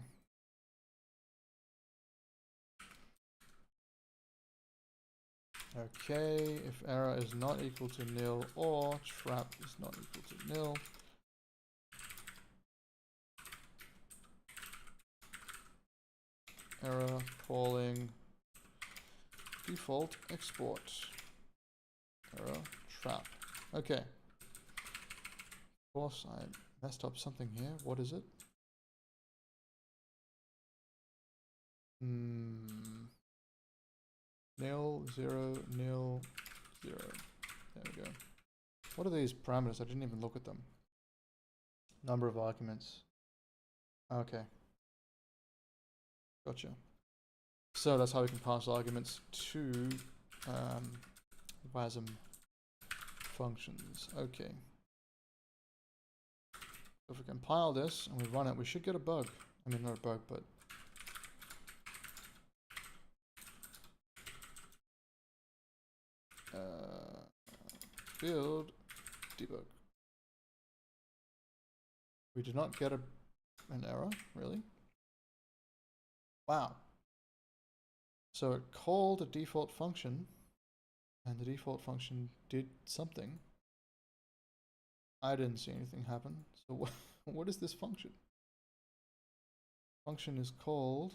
Okay, if error is not equal to nil or trap is not equal to nil, error calling default export. Error trap. Okay. Of course, I messed up something here. What is it? Nil, 0, nil, 0. There we go. What are these parameters? I didn't even look at them. Number of arguments. Okay. Gotcha. So that's how we can pass arguments to WASM functions. Okay. If we compile this and we run it, we should get a bug. I mean, not a bug, but... build debug. We did not get an error, really? Wow. So it called a default function, and the default function did something. I didn't see anything happen. So what is this function? Function is called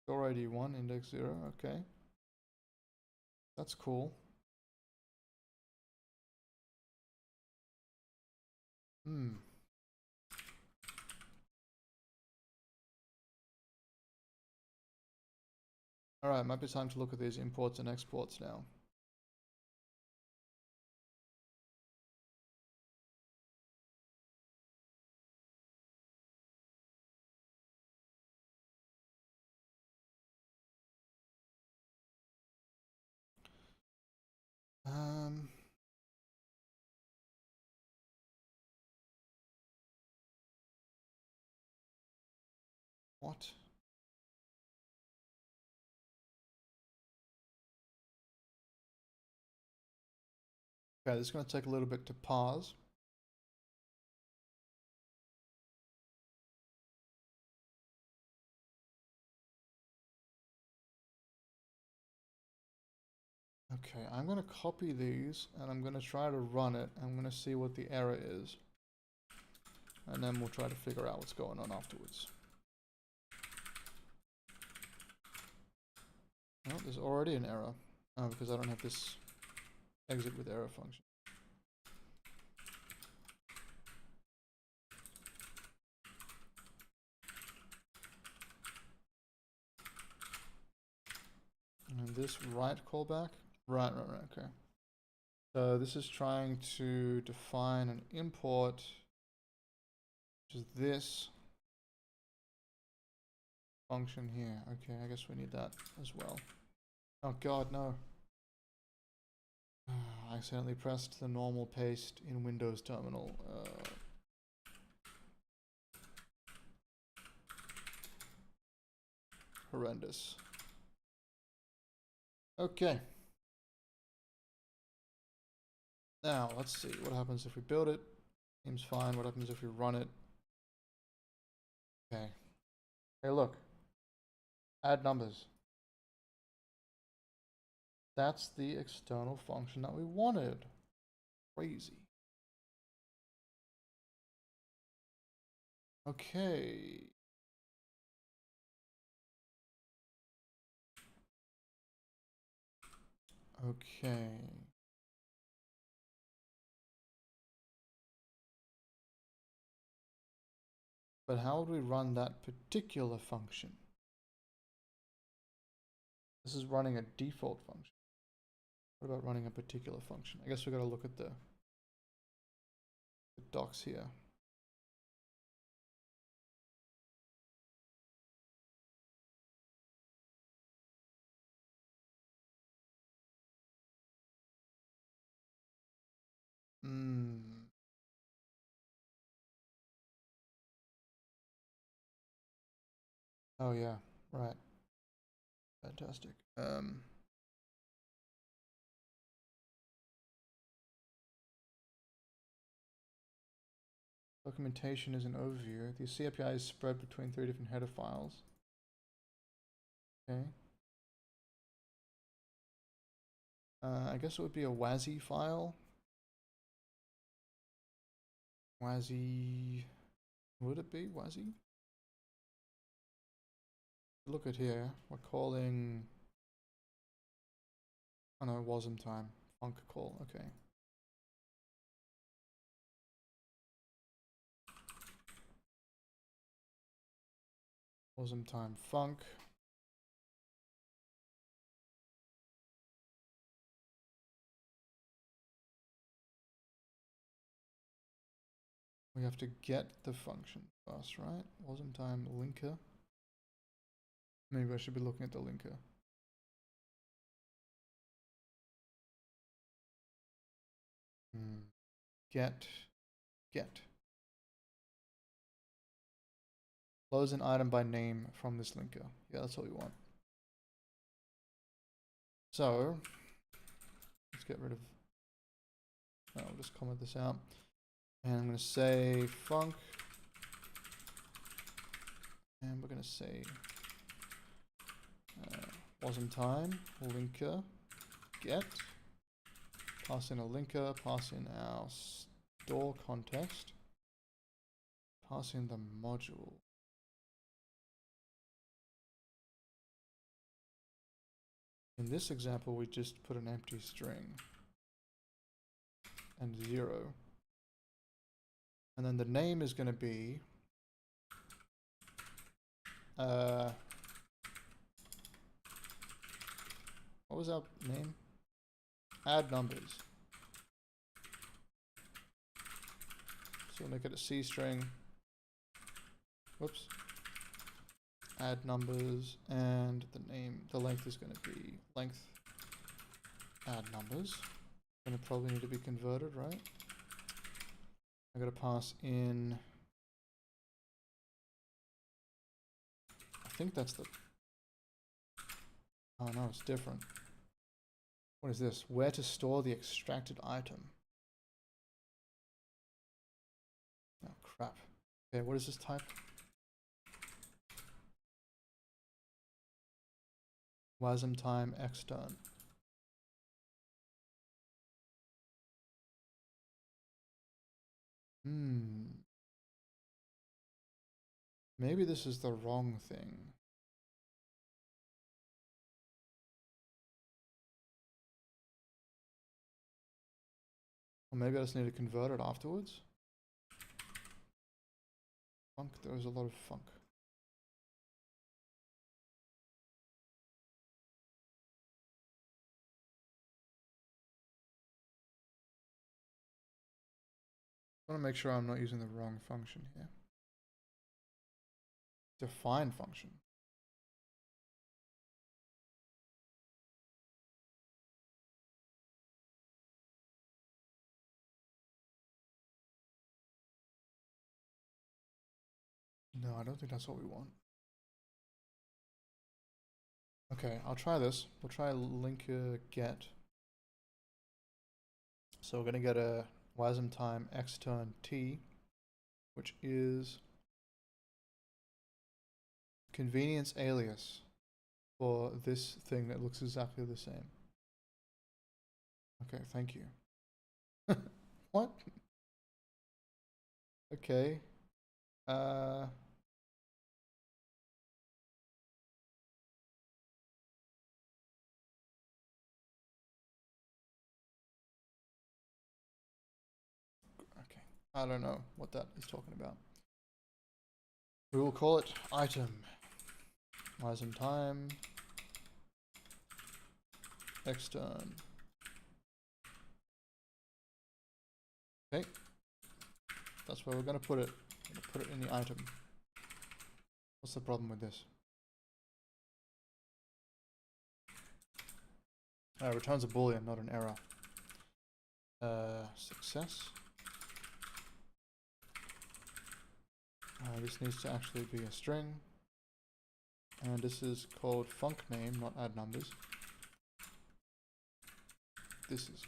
store ID 1 index 0. Okay. That's cool. Alright, might be time to look at these imports and exports now. What? Okay, this is going to take a little bit to pause. Okay, I'm going to copy these and I'm going to try to run it. I'm going to see what the error is. And then we'll try to figure out what's going on afterwards. Oh, there's already an error. Oh, because I don't have this exit with error function. And this write callback? Right, okay. So this is trying to define an import, which is this function here. Okay, I guess we need that as well. Oh god, no. I accidentally pressed the normal paste in Windows terminal. Horrendous. Okay. Now, let's see what happens if we build it. Seems fine. What happens if we run it? Okay. Hey, look. Add numbers. That's the external function that we wanted. Crazy. Okay. Okay. But how would we run that particular function? This is running a default function. What about running a particular function? I guess we got to look at the docs here. Oh yeah, right. Fantastic. Documentation is an overview. The C API is spread between 3 different header files. Okay. I guess it would be a WASI file. WASI. Would it be WASI? Look at here. We're calling. Oh no, Wasmtime. Func call. Okay. Wasmtime func. We have to get the function first, right? Wasmtime linker. Maybe I should be looking at the linker. Get. Loads an item by name from this linker. Yeah, that's what we want. So, let's get rid of. I'll just comment this out. And I'm going to say func. And we're going to say Wasmtime linker get. Pass in a linker, pass in our store context, pass in the module. In this example, we just put an empty string and 0. And then the name is going to be what was our name? Add numbers. So we'll make it a C string. Whoops. Add numbers, and the length is going to be length add numbers. Going to probably need to be converted, right? I got to pass in. I think that's the. Oh no, it's different. What is this? Where to store the extracted item? Oh crap. Okay, what is this type? Wasmtime extern. Maybe this is the wrong thing. Or maybe I just need to convert it afterwards. Func, there was a lot of func. I want to make sure I'm not using the wrong function here. Define function. No, I don't think that's what we want. Okay, I'll try this. We'll try linker get. So we're going to get a Wasmtime extern t, which is convenience alias for this thing that looks exactly the same. Okay, thank you. What? Okay. Okay. I don't know what that is talking about. We will call it item. Wasmtime extern. Okay. That's where we're going to put it. We're going to put it in the item. What's the problem with this? Returns a boolean, not an error. Success. This needs to actually be a string. And this is called func name, not add numbers. This is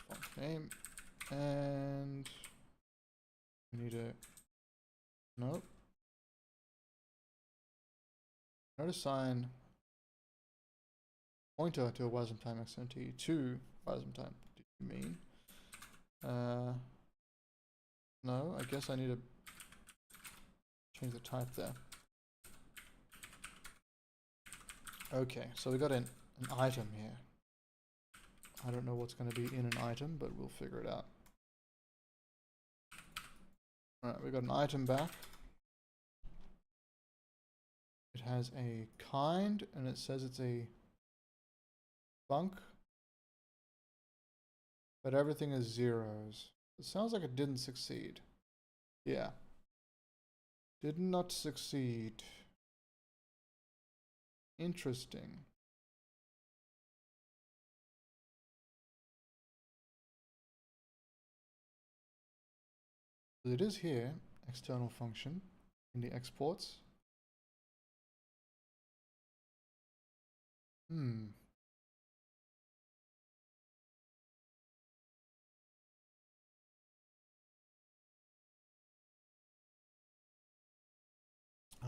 func name. And we need a nope. Not assign pointer to a Wasmtime XMT to Wasmtime. What do you mean? No, I guess I need to change the type there. Okay, so we got an item here. I don't know what's going to be in an item, but we'll figure it out. Alright, we got an item back. It has a kind, and it says it's a func, but everything is zeros. It sounds like it didn't succeed. Yeah. Did not succeed. Interesting. It is here, external function, in the exports. I'm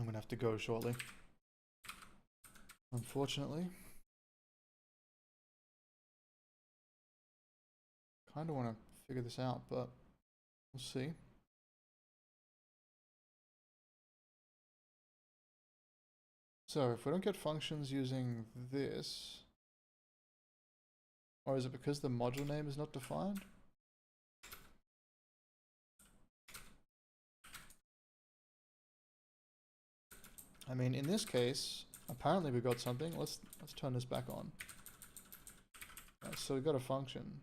gonna have to go shortly. Unfortunately. Kinda wanna figure this out, but we'll see. So if we don't get functions using this, or is it because the module name is not defined? I mean, in this case, apparently we got something. Let's turn this back on. Right, so we got a function.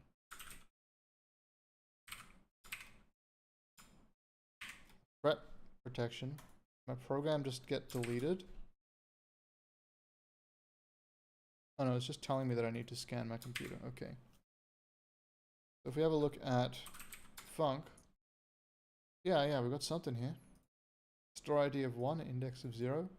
Threat protection. My program just get deleted. Oh no, it's just telling me that I need to scan my computer. Okay. So if we have a look at func, yeah, we've got something here. Store ID of 1, index of 0.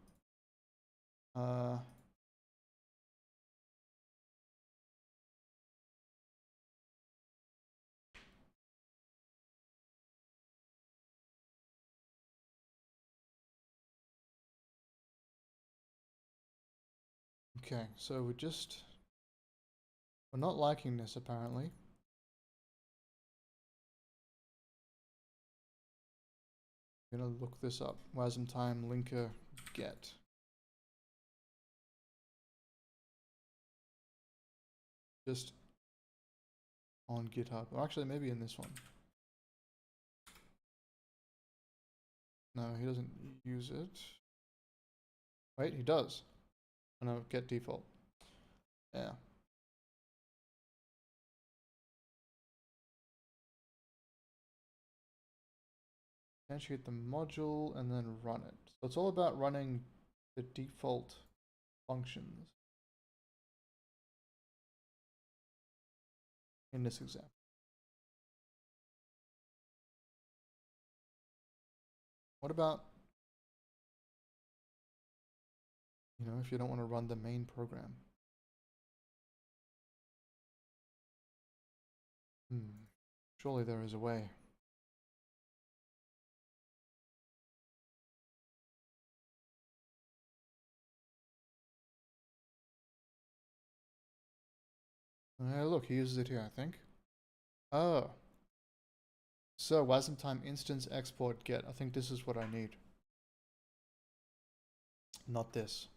Okay, so we're not liking this apparently. I'm gonna look this up. Wasmtime linker get. Just on GitHub. Or actually, maybe in this one. No, he doesn't use it. Wait, he does. Oh no, get default. Yeah. Instantiate the module and then run it. So it's all about running the default functions in this example. What about You know, if you don't want to run the main program. Surely there is a way. Look, he uses it here, I think. Oh. So, Wasmtime instance export get. I think this is what I need. Not this.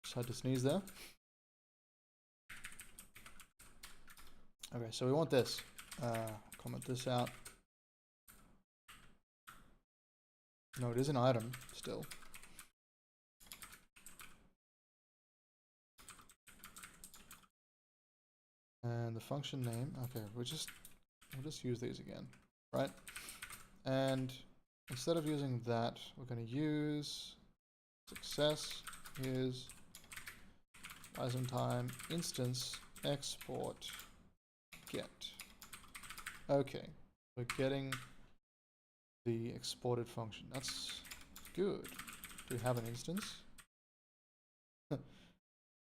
Just had to sneeze there. Okay, so we want this. Comment this out. No, it is an item still. And the function name. Okay, we'll just use these again, right? And instead of using that, we're going to use success is Wasmtime instance export get. Okay, we're getting the exported function. That's good. Do we have an instance?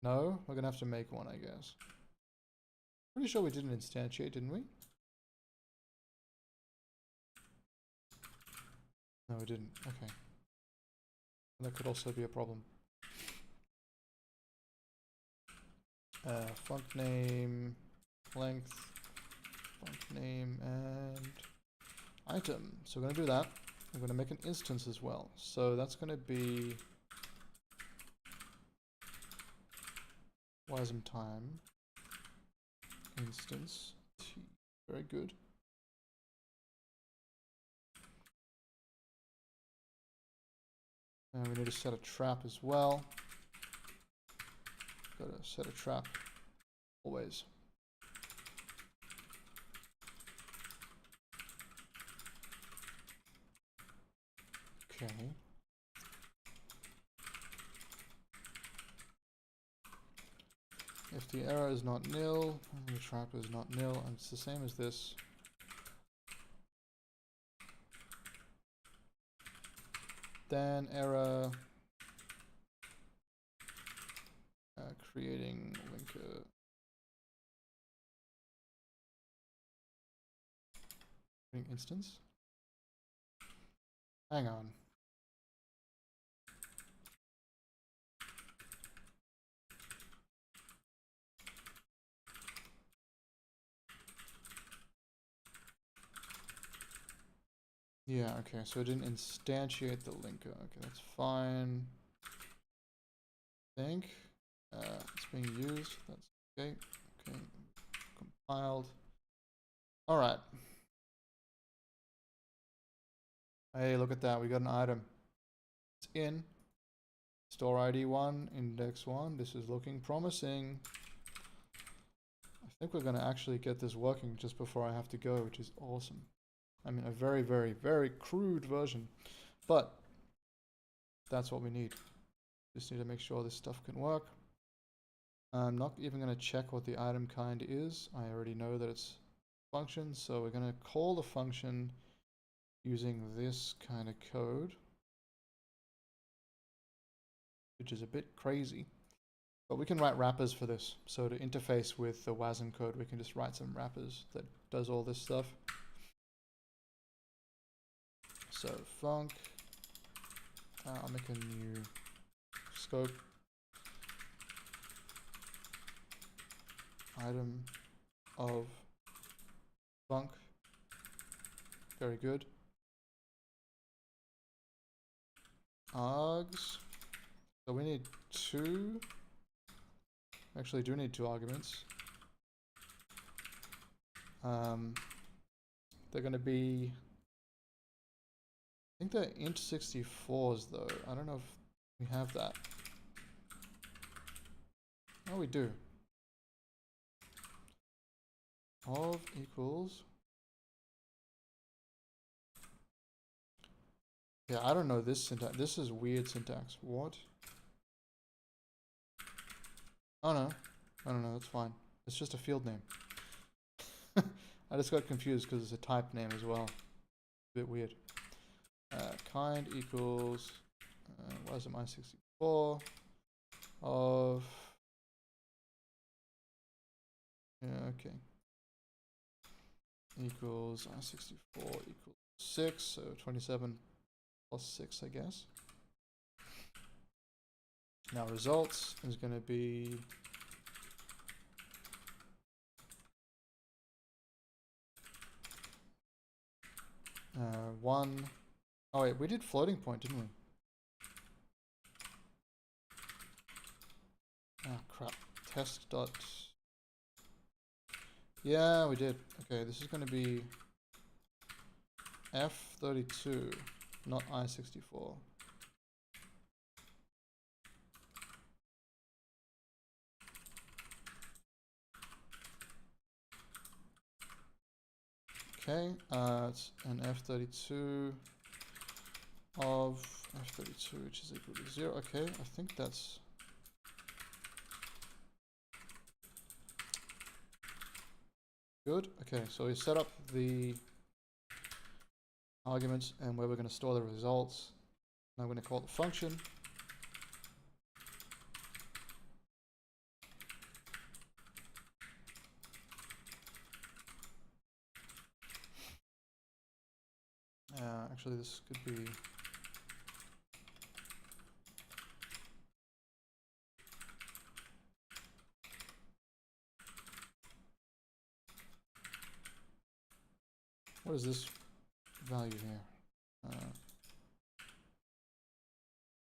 No, we're gonna have to make one, I guess. Pretty sure we didn't instantiate, didn't we? No, we didn't. Okay. That could also be a problem. Func name, length, func name, and item. So we're going to do that. We're going to make an instance as well. So that's going to be Wasmtime instance. Very good. And we need to set a trap as well. Got to set a trap always. Okay. If the error is not nil, and the trap is not nil, and it's the same as this. Then error creating linker. Instance. Hang on. Yeah, okay, so it didn't instantiate the linker. Okay, that's fine. I think it's being used. That's okay. Okay, compiled. All right. Hey, look at that. We got an item. It's in store ID 1, index 1. This is looking promising. I think we're going to actually get this working just before I have to go, which is awesome. I mean, a very, very, very crude version, but that's what we need. Just need to make sure this stuff can work. I'm not even going to check what the item kind is. I already know that it's function, so we're going to call the function using this kind of code, which is a bit crazy. But we can write wrappers for this. So to interface with the WASM code, we can just write some wrappers that does all this stuff. So func, I'll make a new scope, item of func, very good. Args, so we need two, actually do need two arguments. They're going to be, I think they're int 64s though. I don't know if we have that. Oh, we do. Of equals. Yeah, I don't know this syntax. This is weird syntax. What? Oh no. I don't know, that's fine. It's just a field name. I just got confused because it's a type name as well. A bit weird. Kind equals WASM I64 of, yeah, okay, equals I64 equals 6, so 27 plus 6, I guess. Now results is going to be one. Oh wait, we did floating point, didn't we? Ah, crap. Test dot. Yeah, we did. Okay, this is going to be F32, not I64. Okay, it's an F32 of F32, which is equal to 0. Okay, I think that's good. Okay, so we set up the arguments and where we're going to store the results. Now I'm going to call the function. Actually, this could be what is this value here?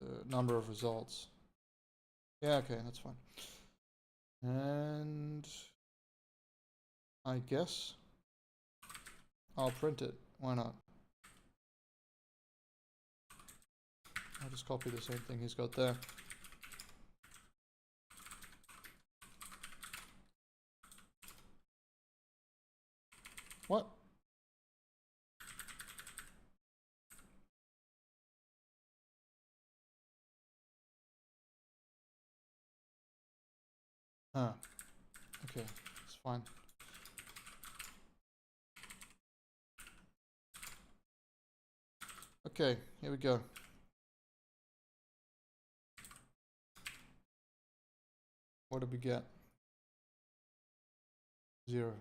The number of results. Yeah, okay, that's fine. And I guess I'll print it. Why not? I'll just copy the same thing he's got there. What? Huh. Okay, it's fine. Okay, here we go. What did we get? 0.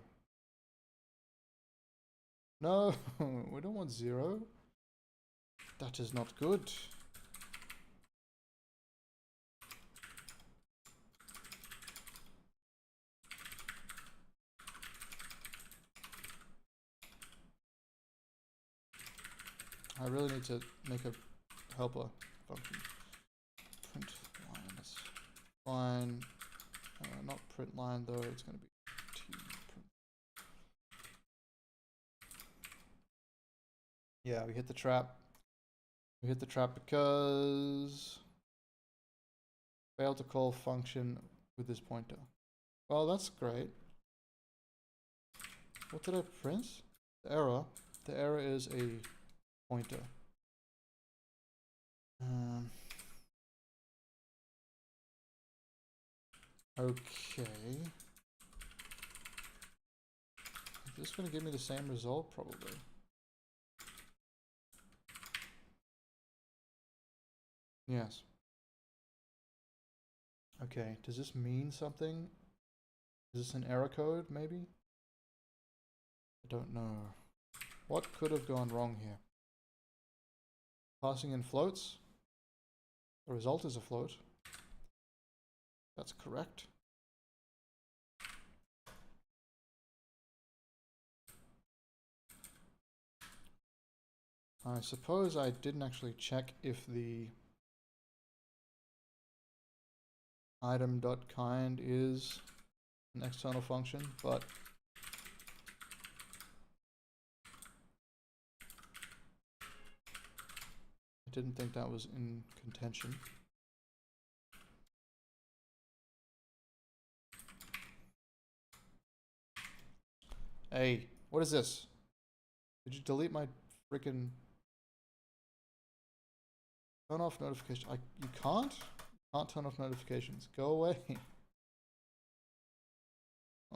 No, we don't want 0. That is not good. I really need to make a helper function. Print line, that's fine. Not print line though, it's going to be t print. Yeah, we hit the trap. We hit the trap because failed to call function with this pointer. Well, that's great. What did I print? The error. The error is a pointer. Okay. Is this going to give me the same result? Probably. Yes. Okay, does this mean something? Is this an error code, maybe? I don't know. What could have gone wrong here? Passing in floats. The result is a float. That's correct. I suppose I didn't actually check if the item.kind is an external function, but I didn't think that was in contention. Hey, what is this? Did you delete my freaking turn off notification? You can't turn off notifications. Go away.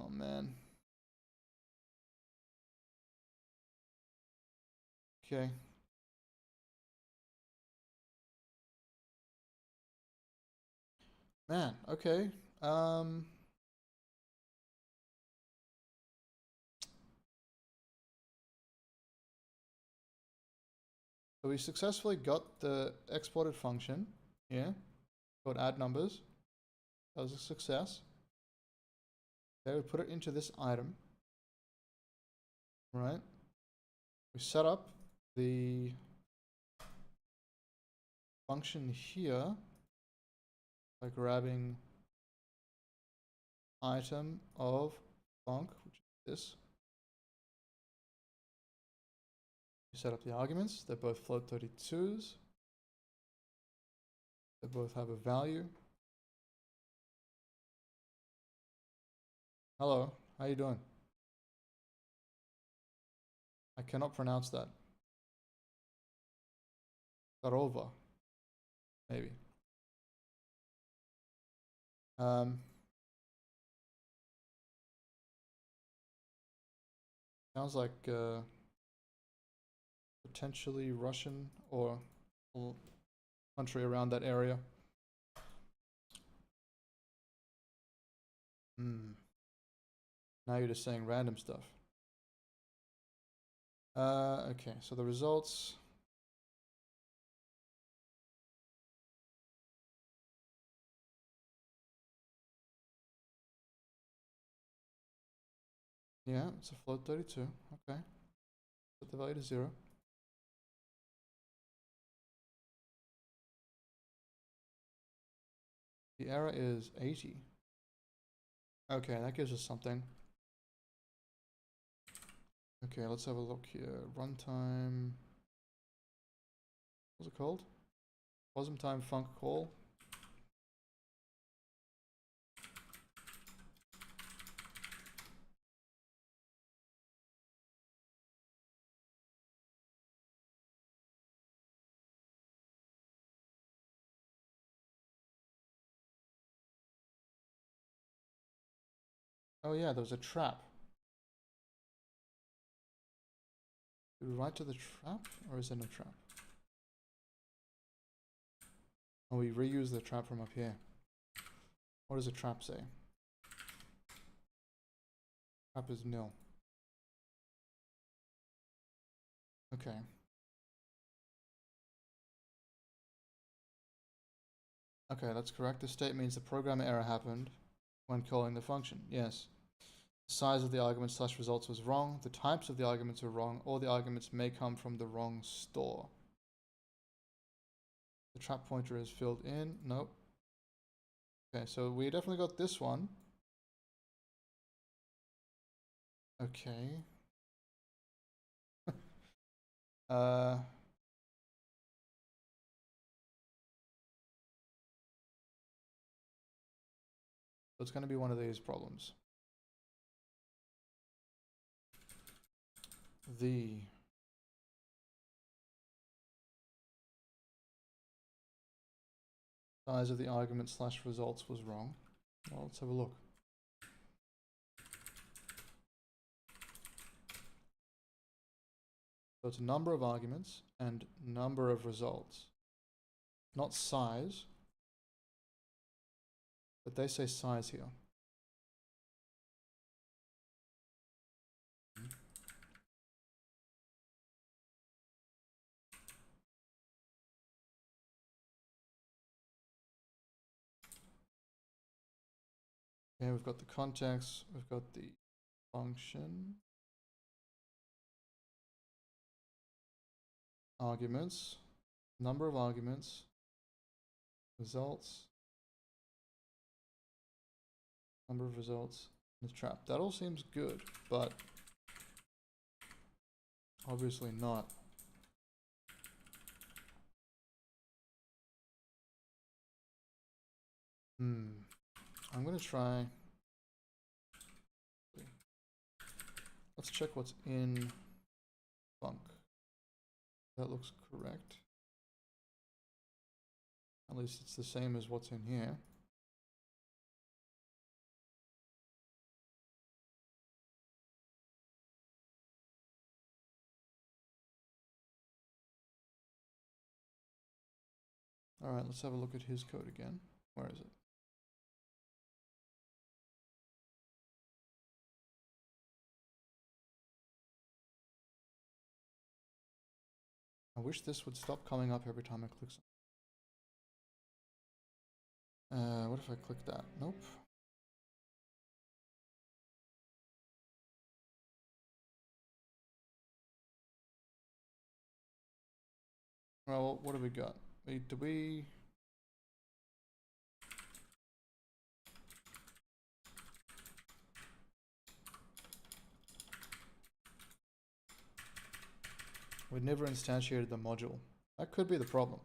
Oh man. Okay. Man, okay. So we successfully got the exported function here called add numbers. That was a success. Okay, we put it into this item. Right. We set up the function here by grabbing item of func, which is this. We set up the arguments. They're both float 32s. They both have a value. Hello, how you doing? I cannot pronounce that. Karova, maybe. Sounds like potentially Russian or country around that area. Now you're just saying random stuff. Okay, so the results. Yeah, it's a float 32. Okay. Set the value to 0. The error is 80. Okay, that gives us something. Okay, let's have a look here. Runtime. What's it called? Wasmtime func call. Oh yeah, there was a trap. Did we write to the trap, or is there no trap? Oh, we reuse the trap from up here. What does a trap say? Trap is nil. Okay. Okay, that's correct. This state means the program error happened when calling the function. Yes. The size of the argument slash results was wrong. The types of the arguments were wrong. All the arguments may come from the wrong store. The trap pointer is filled in. Nope. Okay, so we definitely got this one. Okay. So it's going to be one of these problems. The size of the argument slash results was wrong. Well, let's have a look. So it's number of arguments and number of results. Not size, but they say size here. Okay, we've got the context, we've got the function, arguments, number of arguments, results, number of results, and the trap. That all seems good, but obviously not. I'm going to try. Let's check what's in func. That looks correct. At least it's the same as what's in here. All right, let's have a look at his code again. Where is it? I wish this would stop coming up every time I click something. What if I click that? Nope. Well, what do we got? Do we... We never instantiated the module. That could be the problem.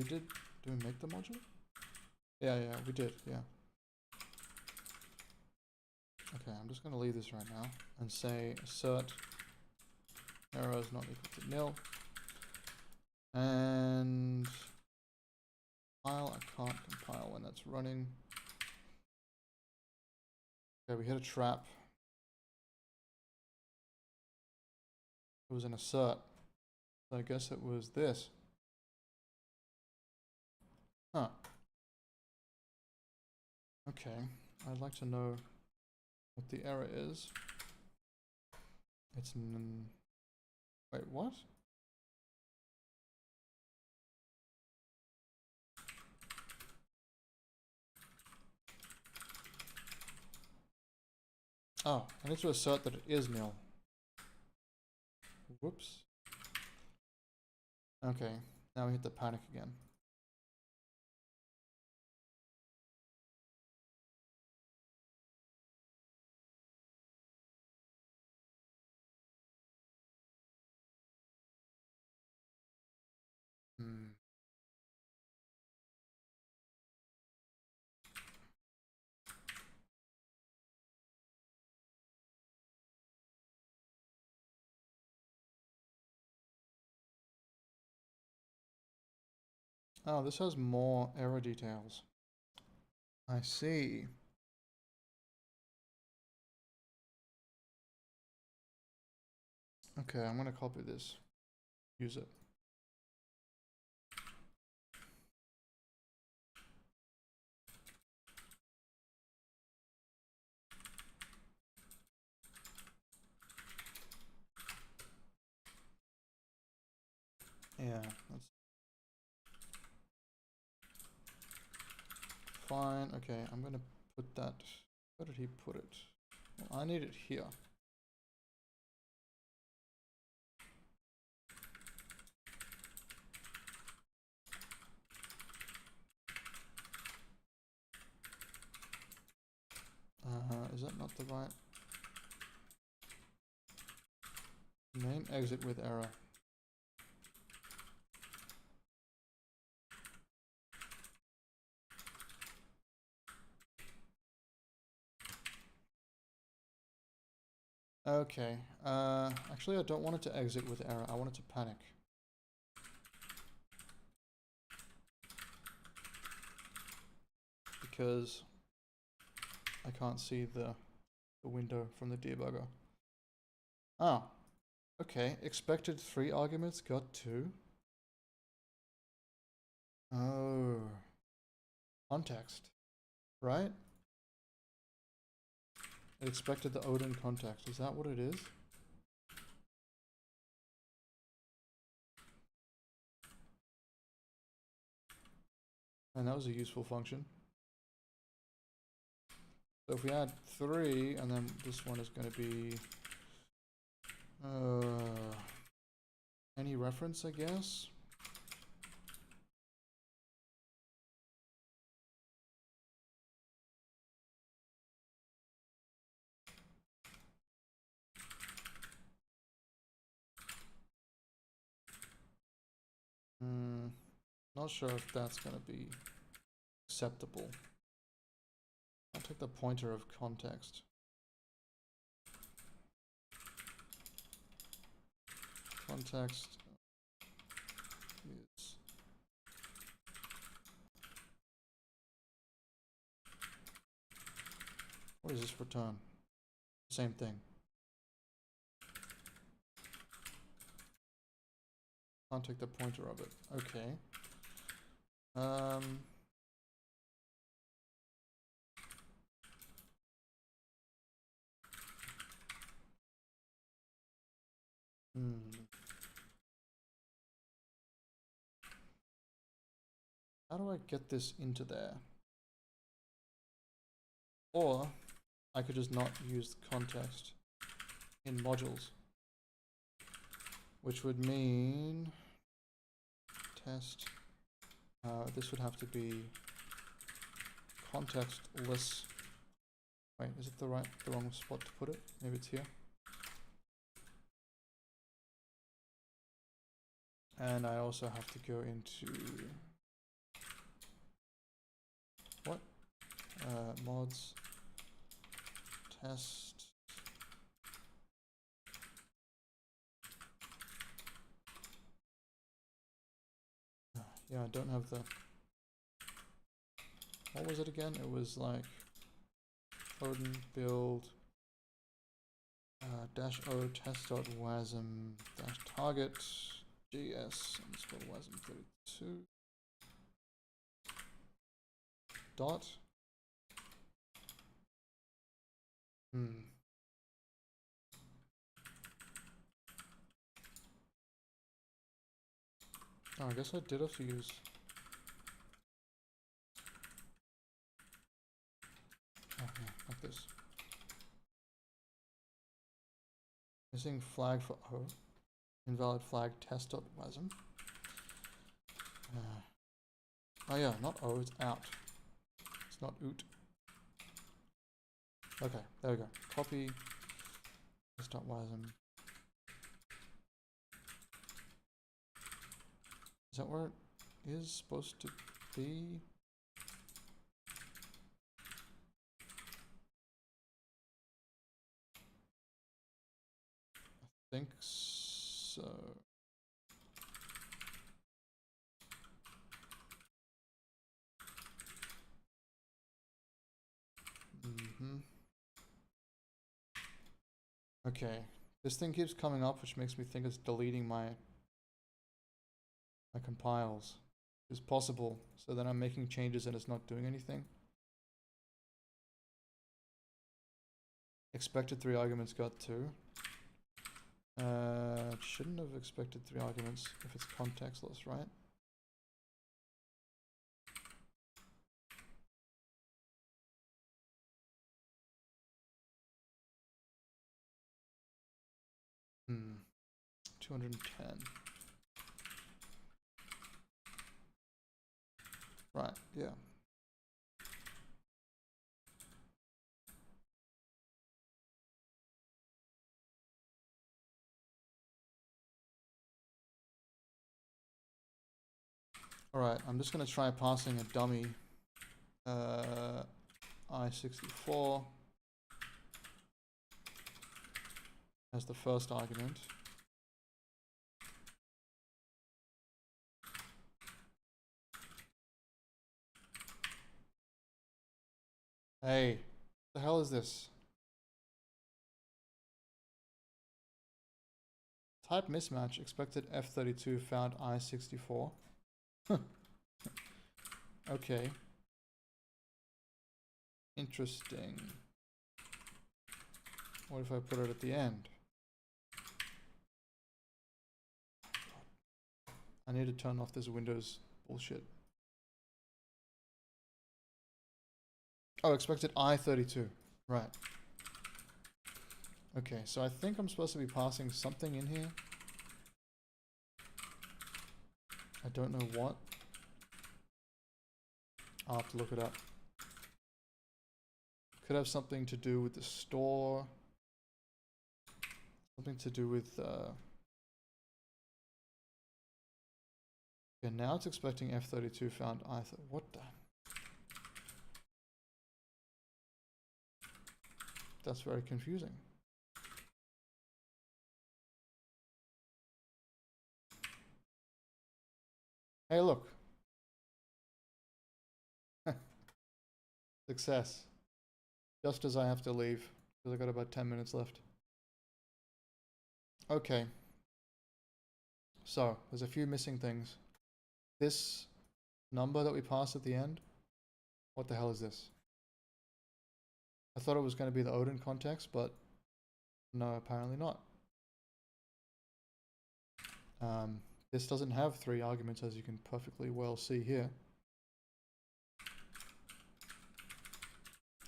Did we make the module? Yeah, we did, yeah. Okay, I'm just going to leave this right now and say assert error is not equal to nil. And compile, I can't compile when that's running. Okay, we hit a trap. It was an assert. So I guess it was this. Huh. Okay, I'd like to know what the error is. It's wait, what? Oh, I need to assert that it is nil. Whoops. Okay, now we hit the panic again. Oh, this has more error details. I see. Okay, I'm gonna copy this. Use it. Yeah, that's fine. Okay, I'm gonna put that. Where did he put it? Well, I need it here. Is that not the right name? Exit with error. Okay. Actually, I don't want it to exit with error. I want it to panic. Because I can't see the window from the debugger. Oh, okay. Expected 3 arguments, got 2. Oh. Context, right? It expected the Odin context. Is that what it is? And that was a useful function. So if we add 3, and then this one is going to be any reference, I guess. Not sure if that's going to be acceptable. I'll take the pointer of context. Context is What does this return? Same thing. Can't take the pointer of it. Okay. How do I get this into there? Or I could just not use the context in modules, which would mean test. This would have to be contextless. Wait, is it the wrong spot to put it? Maybe it's here. And I also have to go into what? Mods test. Yeah, I don't have the. What was it again? It was like Odin build -o test.wasm -target gs underscore wasm32 dot. Oh, I guess I did have to use. Oh, yeah, like this. Missing flag for O. Invalid flag test.wasm. Oh yeah, not O, it's out. It's not oot. Okay, there we go. Copy test.wasm. Is that where it is supposed to be? I think so. Okay, this thing keeps coming up, which makes me think it's deleting my compiles. It's possible. So then I'm making changes and it's not doing anything. Expected 3 arguments got 2. It shouldn't have expected 3 arguments if it's contextless, right? Hmm. 210. Right, yeah. Alright, I'm just going to try passing a dummy I64 as the first argument. Hey, what the hell is this? Type mismatch, expected F32, found I64. Okay. Interesting. What if I put it at the end? I need to turn off this Windows bullshit. Oh, expected I32. Right. Okay, so I think I'm supposed to be passing something in here. I don't know what. I'll have to look it up. Could have something to do with the store. Something to do with... Yeah, now it's expecting F32 found I... What the... That's very confusing. Hey, look. Success. just as I have to leave, because I've got about 10 minutes left. Okay. So, there's a few missing things. This number that we pass at the end, what the hell is this? I thought it was going to be the Odin context, but no, apparently not. This doesn't have 3 arguments, as you can perfectly well see here.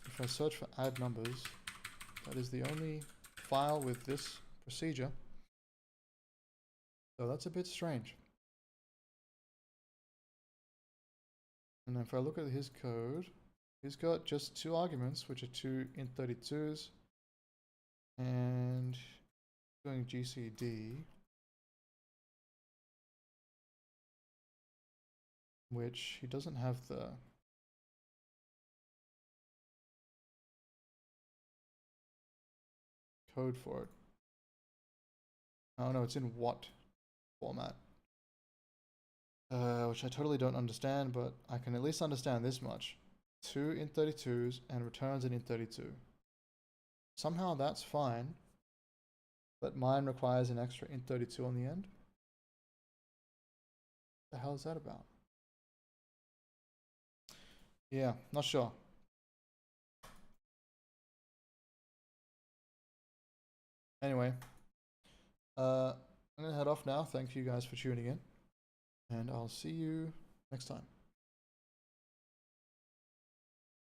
If I search for add numbers, that is the only file with this procedure. So that's a bit strange. And then if I look at his code, he's got just 2 arguments, which are 2 int32s, and doing GCD, which he doesn't have the code for it. Oh no, it's in what format? Which I totally don't understand, but I can at least understand this much. 2 int32s and returns an int32. Somehow that's fine, but mine requires an extra int32 on the end. What the hell is that about? Yeah, not sure. Anyway, I'm gonna head off now. Thank you guys for tuning in, and I'll see you next time.